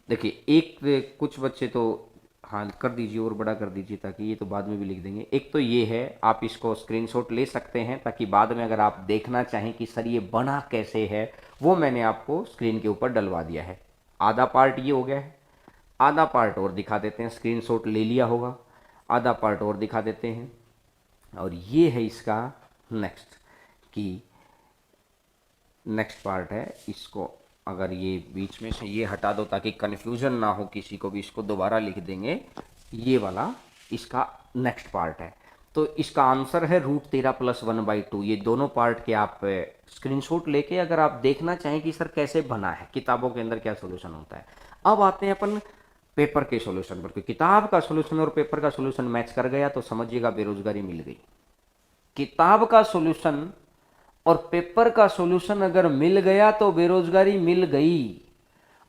देखिए, एक कुछ बच्चे तो हाँ कर दीजिए और बड़ा कर दीजिए, ताकि ये तो बाद में भी लिख देंगे। एक तो ये है, आप इसको स्क्रीनशॉट ले सकते हैं, ताकि बाद में अगर आप देखना चाहें कि सर ये बना कैसे है, वो मैंने आपको स्क्रीन के ऊपर डलवा दिया है। आधा पार्ट ये हो गया है, आधा पार्ट और दिखा देते हैं। स्क्रीनशॉट ले लिया होगा, आधा पार्ट और दिखा देते हैं। और ये है इसका नेक्स्ट, कि नेक्स्ट पार्ट है, इसको अगर ये बीच में से ये हटा दो ताकि कन्फ्यूजन ना हो किसी को भी, इसको दोबारा लिख देंगे। ये वाला इसका नेक्स्ट पार्ट है, तो इसका आंसर है √13 + 1/2। ये दोनों पार्ट के आप स्क्रीनशॉट लेके अगर आप देखना चाहें कि सर कैसे बना है, किताबों के अंदर क्या सोल्यूशन होता है। अब आते हैं अपन पेपर के सोल्यूशन पर। किताब का सोल्यूशन और पेपर का सोल्यूशन मैच कर गया तो समझिएगा बेरोजगारी मिल गई। किताब का सोल्यूशन और पेपर का सॉल्यूशन अगर मिल गया तो बेरोजगारी मिल गई,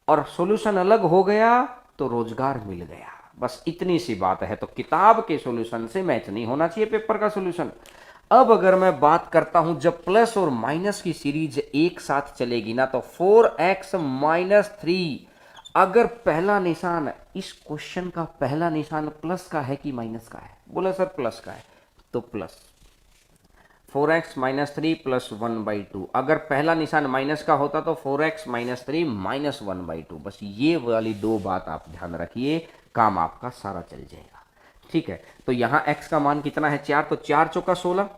और सॉल्यूशन अलग हो गया तो रोजगार मिल गया। बस इतनी सी बात है। तो किताब के सॉल्यूशन से मैच नहीं होना चाहिए पेपर का सॉल्यूशन। अब अगर मैं बात करता हूं जब प्लस और माइनस की सीरीज एक साथ चलेगी ना, तो 4x -3, अगर पहला निशान, इस क्वेश्चन का पहला निशान प्लस का है कि माइनस का है? बोला सर प्लस का है, तो प्लस 4x -3 + 1/2। अगर पहला निशान माइनस का होता तो 4x -3 -1/2। बस ये वाली दो बात आप ध्यान रखिए, काम आपका सारा चल जाएगा। ठीक है, तो यहाँ x का मान कितना है? 4, तो 4 चौका 16,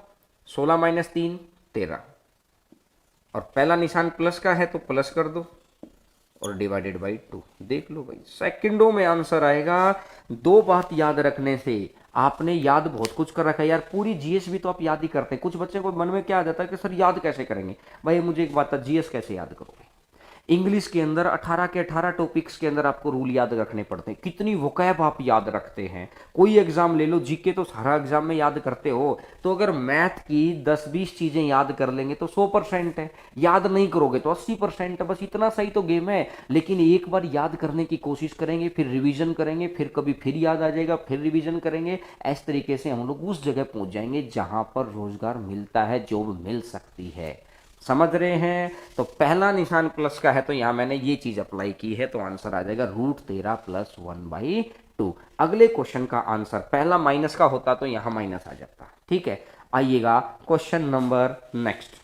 16 - 3 13, और पहला निशान प्लस का है तो प्लस कर दो, और डिवाइडेड बाई 2। देख लो भाई, सेकंडों में आंसर आएगा। दो बात याद रखने से आपने याद बहुत कुछ कर रखा है यार। पूरी जीएस भी तो आप याद ही करते हैं। कुछ बच्चे को मन में क्या आ जाता है कि सर याद कैसे करेंगे। भाई मुझे एक बात था, जीएस कैसे याद करोगे। इंग्लिश के अंदर 18 के 18 टॉपिक्स के अंदर आपको रूल याद रखने पड़ते हैं। कितनी वोकैब आप याद रखते हैं। कोई एग्जाम ले लो, जीके तो सारा एग्जाम में याद करते हो, तो अगर मैथ की 10-20 चीजें याद कर लेंगे तो 100% है। याद नहीं करोगे तो 80% है। बस इतना सही तो गेम है। लेकिन एक बार याद करने की कोशिश करेंगे, फिर रिवीजन करेंगे, फिर कभी फिर याद आ जाएगा, फिर रिवीजन करेंगे। इस तरीके से हम लोग उस जगह पहुंच जाएंगे जहां पर रोजगार मिलता है, जॉब मिल सकती है। समझ रहे हैं। तो पहला निशान प्लस का है तो यहां मैंने ये चीज अप्लाई की है, तो आंसर आ जाएगा √13 प्लस 1/2। अगले क्वेश्चन का आंसर, पहला माइनस का होता तो यहां माइनस आ जाता। ठीक है, आइएगा question number next.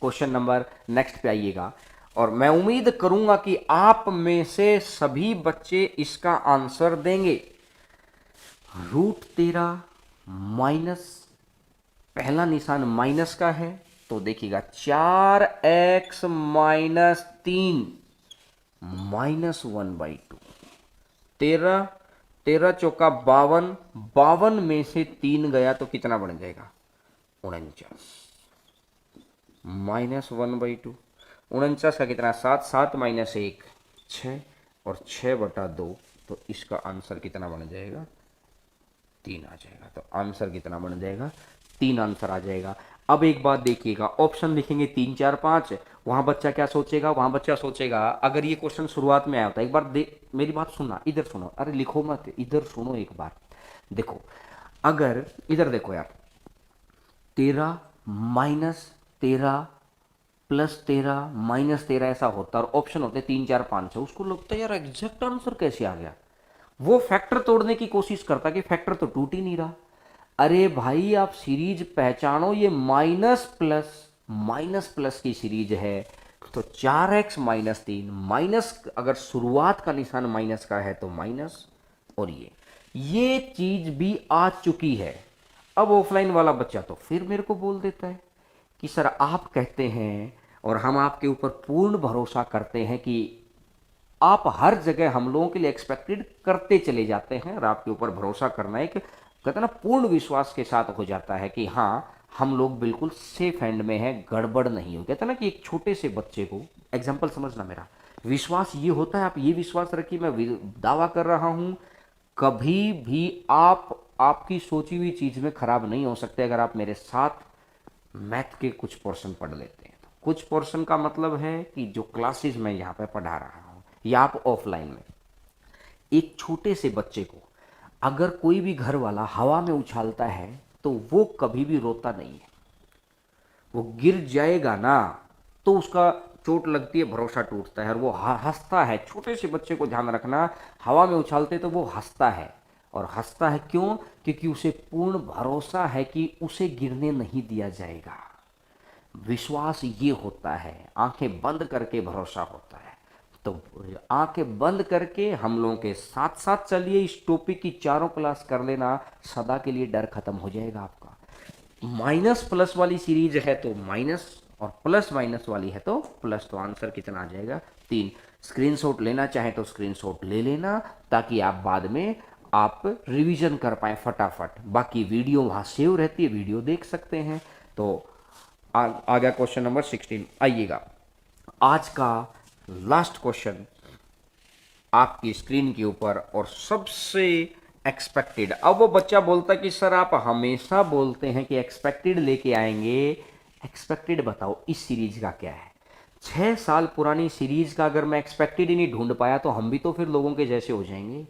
Question number next पे आइएगा, और मैं उम्मीद करूंगा कि आप में से सभी बच्चे इसका आंसर देंगे। √13 माइनस, पहला निशान माइनस का है, तो देखिएगा 4x माइनस 3 माइनस 1/2। 13, 13 चौका 52, 52 में से 3 गया तो कितना बन जाएगा, 49 माइनस 1/2। 49 का कितना, 7, 7 माइनस 1 6, और 6/2, तो इसका आंसर कितना बन जाएगा, 3 आ जाएगा। तो आंसर कितना बन जाएगा, 3 आंसर आ जाएगा। अब एक बात देखिएगा, ऑप्शन लिखेंगे 3, 4, 5, वहां बच्चा क्या सोचेगा, वहां बच्चा सोचेगा अगर ये क्वेश्चन शुरुआत में आया होता, एक बार मेरी बात सुनना, इधर सुनो, अरे लिखो मत, इधर सुनो एक बार। देखो, अगर इधर देखो यार, 13 माइनस 13 प्लस 13 माइनस 13 ऐसा होता, और ऑप्शन होते 3, 4, 5 है, उसको लगता है यार एग्जैक्ट आंसर कैसे आ गया। वो फैक्टर तोड़ने की कोशिश करता कि फैक्टर तो टूट ही नहीं रहा। अरे भाई आप सीरीज पहचानो, ये माइनस प्लस की सीरीज है। तो 4x माइनस 3 माइनस, अगर शुरुआत का निशान माइनस का है तो माइनस, और ये चीज भी आ चुकी है। अब ऑफलाइन वाला बच्चा तो फिर मेरे को बोल देता है कि सर आप कहते हैं और हम आपके ऊपर पूर्ण भरोसा करते हैं कि आप हर जगह हम लोगों के लिए एक्सपेक्टेड करते चले जाते हैं, और आपके ऊपर भरोसा करना एक कहते हैं ना पूर्ण विश्वास के साथ हो जाता है कि हाँ हम लोग बिल्कुल सेफ हैंड में हैं, गड़बड़ नहीं हो। कहते हैं ना कि एक छोटे से बच्चे को, एग्जाम्पल समझना मेरा, विश्वास ये होता है, आप ये विश्वास रखिए, मैं दावा कर रहा हूं कभी भी आप आपकी सोची हुई चीज में खराब नहीं हो सकते अगर आप मेरे साथ मैथ के कुछ पोर्शन पढ़ लेते हैं। तो कुछ पोर्शन का मतलब है कि जो क्लासेस मैं यहाँ पे पढ़ा रहा हूँ, या आप ऑफलाइन में, एक छोटे से बच्चे को अगर कोई भी घर वाला हवा में उछालता है तो वो कभी भी रोता नहीं है। वो गिर जाएगा ना तो उसका चोट लगती है, भरोसा टूटता है, और वो हंसता है। छोटे से बच्चे को ध्यान रखना, हवा में उछालते तो वो हंसता है, और हंसता है क्यों, क्योंकि उसे पूर्ण भरोसा है कि उसे गिरने नहीं दिया जाएगा। विश्वास ये होता है, आंखें बंद करके भरोसा होता है। तो आंखें बंद करके हम लोगों के साथ साथ चलिए, इस टॉपिक की चारों क्लास कर लेना, सदा के लिए डर खत्म हो जाएगा आपका। माइनस प्लस वाली सीरीज है तो माइनस, और प्लस माइनस वाली है तो प्लस, तो आंसर कितना आ जाएगा, 3। स्क्रीनशॉट लेना चाहे तो स्क्रीनशॉट ले लेना, ताकि आप बाद में आप रिवीजन कर पाए फटाफट। बाकी वीडियो वहाँ सेव रहती है, वीडियो देख सकते हैं। तो आ गया क्वेश्चन नंबर 16। आइएगा आज का लास्ट क्वेश्चन आपकी स्क्रीन के ऊपर, और सबसे एक्सपेक्टेड। अब वो बच्चा बोलता है कि सर आप हमेशा बोलते हैं कि एक्सपेक्टेड लेके आएंगे, एक्सपेक्टेड बताओ इस सीरीज का क्या है। 6 साल पुरानी सीरीज का अगर मैं एक्सपेक्टेड ही नहीं ढूंढ पाया तो हम भी तो फिर लोगों के जैसे हो जाएंगे।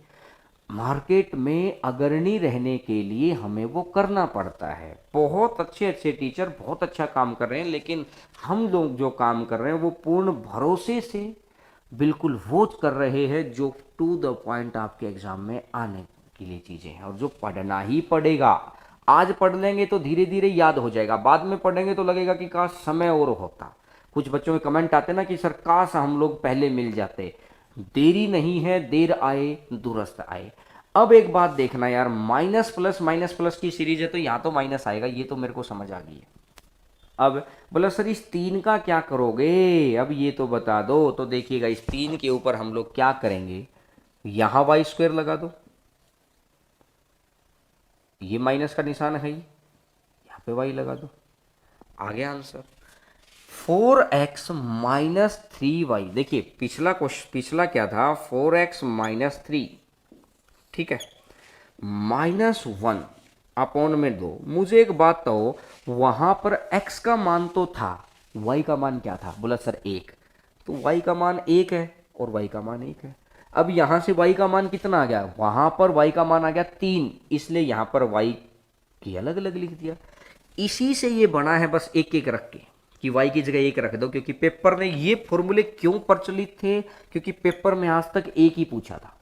मार्केट में अग्रणी रहने के लिए हमें वो करना पड़ता है। बहुत अच्छे अच्छे टीचर बहुत अच्छा काम कर रहे हैं, लेकिन हम लोग जो काम कर रहे हैं वो पूर्ण भरोसे से बिल्कुल वो कर रहे हैं जो टू द पॉइंट आपके एग्जाम में आने के लिए चीजें हैं, और जो पढ़ना ही पड़ेगा। आज पढ़ लेंगे तो धीरे धीरे याद हो जाएगा, बाद में पढ़ेंगे तो लगेगा कि काश समय और होता। कुछ बच्चों में कमेंट आते ना कि सर काश हम लोग पहले मिल जाते। देरी नहीं है, देर आए दुरुस्त आए। अब एक बात देखना यार, माइनस प्लस की सीरीज है तो यहां तो माइनस आएगा, ये तो मेरे को समझ आ गई है। अब बोला सर इस 3 का क्या करोगे, अब ये तो बता दो। तो देखिएगा इस 3 के ऊपर हम लोग क्या करेंगे, यहां वाई स्क्वायर लगा दो, ये माइनस का निशान है, यहाँ पे वाई लगा दो, आ गया आंसर। 4x minus 3y। देखिए पिछला क्या था, 4x माइनस 3, ठीक है, -1 अपॉन में 2। मुझे एक बात तो, वहां पर x का मान तो था, y का मान क्या था, बोला सर 1, तो y का मान 1 है और y का मान 1 है। अब यहां से y का मान कितना आ गया, वहां पर y का मान आ गया 3, इसलिए यहां पर y की अलग अलग लिख दिया। इसी से ये बना है, बस एक एक रख के कि y की जगह एक रख दो, क्योंकि पेपर ने ये फॉर्मूले क्यों प्रचलित थे, क्योंकि पेपर में आज तक एक ही पूछा था।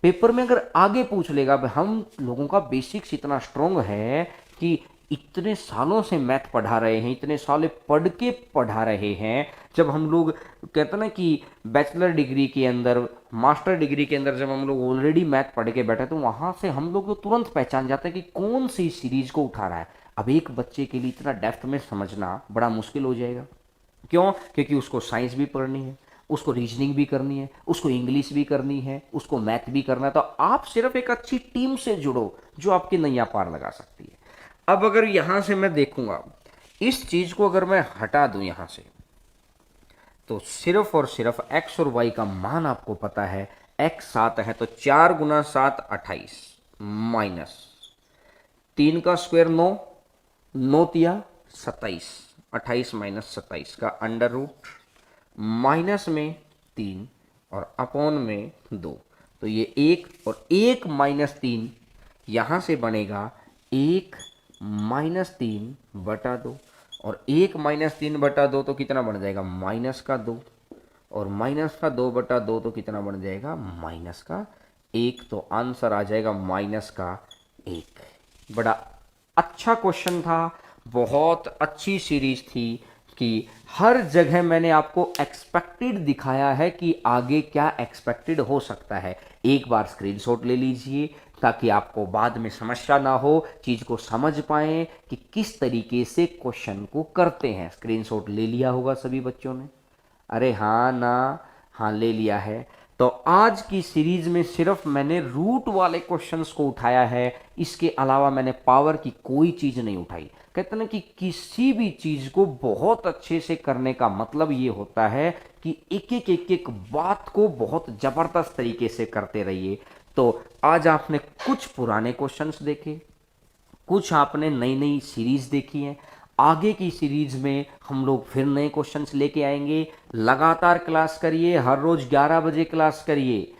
पेपर में अगर आगे पूछ लेगा, हम लोगों का बेसिक्स इतना स्ट्रांग है कि इतने सालों से मैथ पढ़ा रहे हैं, इतने साले पढ़ के पढ़ा रहे हैं। जब हम लोग कहते ना कि बैचलर डिग्री के अंदर, मास्टर डिग्री के अंदर जब हम लोग ऑलरेडी मैथ पढ़ के बैठे, तो वहां से हम लोग को तुरंत पहचान जाता है कि कौन सी सीरीज को उठा रहा है। अब एक बच्चे के लिए इतना डेप्थ में समझना बड़ा मुश्किल हो जाएगा। क्यों, क्योंकि उसको साइंस भी पढ़नी है, उसको रीजनिंग भी करनी है, उसको इंग्लिश भी करनी है, उसको मैथ भी करना है। तो आप सिर्फ एक अच्छी टीम से जुड़ो जो आपकी नैया पार लगा सकती है। अब अगर यहां से मैं देखूंगा इस चीज को, अगर मैं हटा दूं यहां से, तो सिर्फ और सिर्फ x और y का मान आपको पता है। x 7 है तो 4 गुना 7 28, माइनस 3 का स्क्वायर 9, 9 तिया 27, 28 माइनस 27 का अंडर रूट, माइनस में 3 और अपॉन में 2। तो ये 1 और 1 माइनस 3 यहां से बनेगा 1 माइनस 3 बटा 2, और 1 माइनस 3 बटा 2 तो कितना बन जाएगा, माइनस का 2, और माइनस का 2 बटा 2 तो कितना बन जाएगा, माइनस का 1। तो आंसर आ जाएगा माइनस का 1। बड़ा अच्छा क्वेश्चन था, बहुत अच्छी सीरीज थी कि हर जगह मैंने आपको एक्सपेक्टेड दिखाया है कि आगे क्या एक्सपेक्टेड हो सकता है। एक बार स्क्रीनशॉट ले लीजिए ताकि आपको बाद में समस्या ना हो, चीज को समझ पाएं कि किस तरीके से क्वेश्चन को करते हैं। स्क्रीनशॉट ले लिया होगा सभी बच्चों ने, अरे हाँ ना, हाँ ले लिया है। तो आज की सीरीज में सिर्फ मैंने रूट वाले क्वेश्चंस को उठाया है, इसके अलावा मैंने पावर की कोई चीज नहीं उठाई। कहते ना कि किसी भी चीज को बहुत अच्छे से करने का मतलब ये होता है कि एक एक बात को बहुत जबरदस्त तरीके से करते रहिए। तो आज आपने कुछ पुराने क्वेश्चंस देखे, कुछ आपने नई नई सीरीज देखी है। आगे की सीरीज में हम लोग फिर नए क्वेश्चंस लेके आएंगे। लगातार क्लास करिए, हर रोज 11 बजे क्लास करिए।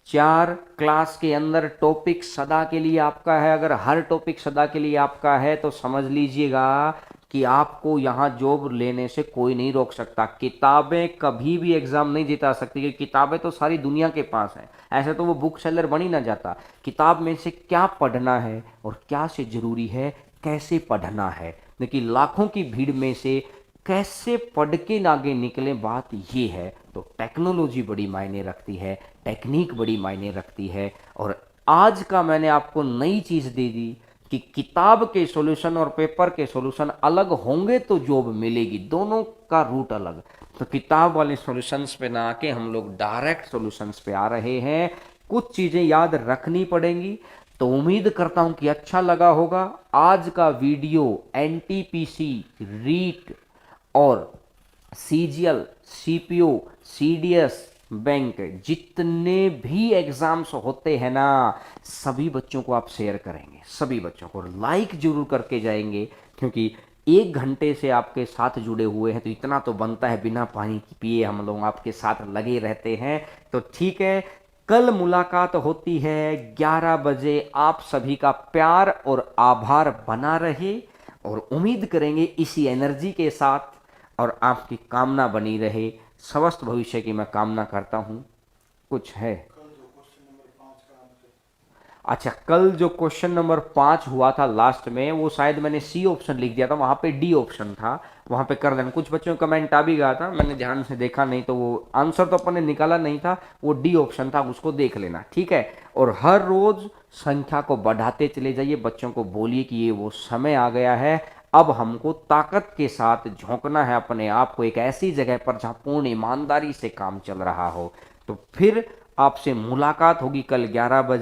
4 क्लास के अंदर टॉपिक सदा के लिए आपका है। अगर हर टॉपिक सदा के लिए आपका है तो समझ लीजिएगा कि आपको यहाँ जॉब लेने से कोई नहीं रोक सकता। किताबें कभी भी एग्जाम नहीं जिता सकती, क्योंकि किताबें तो सारी दुनिया के पास हैं। ऐसे तो वो बुक सेलर बन ही ना जाता। किताब में से क्या पढ़ना है और क्या से जरूरी है, कैसे पढ़ना है, लेकिन लाखों की भीड़ में से कैसे पढ़ के आगे निकले, बात ये है। तो टेक्नोलॉजी बड़ी मायने रखती है, टेक्निक बड़ी मायने रखती है। और आज का मैंने आपको नई चीज दे दी कि किताब के सॉल्यूशन और पेपर के सॉल्यूशन अलग होंगे तो जॉब मिलेगी, दोनों का रूट अलग। तो किताब वाले सॉल्यूशंस पे ना आके हम लोग डायरेक्ट सॉल्यूशंस पे आ रहे हैं। कुछ चीजें याद रखनी पड़ेंगी। तो उम्मीद करता हूं कि अच्छा लगा होगा। आज का वीडियो एनटीपीसी, रीट और सीजीएल, सीपीओ, सीडीएस, बैंक, जितने भी एग्जाम्स होते हैं ना, सभी बच्चों को आप शेयर करेंगे, सभी बच्चों को लाइक जरूर करके जाएंगे, क्योंकि 1 घंटे से आपके साथ जुड़े हुए हैं तो इतना तो बनता है, बिना पानी पिए हम लोग आपके साथ लगे रहते हैं। तो ठीक है, कल मुलाकात होती है 11 बजे। आप सभी का प्यार और आभार बना रहे, और उम्मीद करेंगे इसी एनर्जी के साथ, और आपकी कामना बनी रहे, स्वस्थ भविष्य की मैं कामना करता हूं। कुछ है? अच्छा, कल जो क्वेश्चन नंबर 5 हुआ था लास्ट में, वो शायद मैंने सी ऑप्शन लिख दिया था, वहां पे डी ऑप्शन था, वहां पे कर देना। कुछ बच्चों का कमेंट आ भी गया था, मैंने ध्यान से देखा नहीं, तो वो आंसर तो अपन ने निकाला नहीं था, वो डी ऑप्शन था, उसको देख लेना, ठीक है। और हर रोज संख्या को बढ़ाते चले जाइए, बच्चों को बोलिए कि ये वो समय आ गया है, अब हमको ताकत के साथ झोंकना है अपने आप को एक ऐसी जगह पर जहां पूर्ण ईमानदारी से काम चल रहा हो। तो फिर आपसे मुलाकात होगी कल 11 बजे।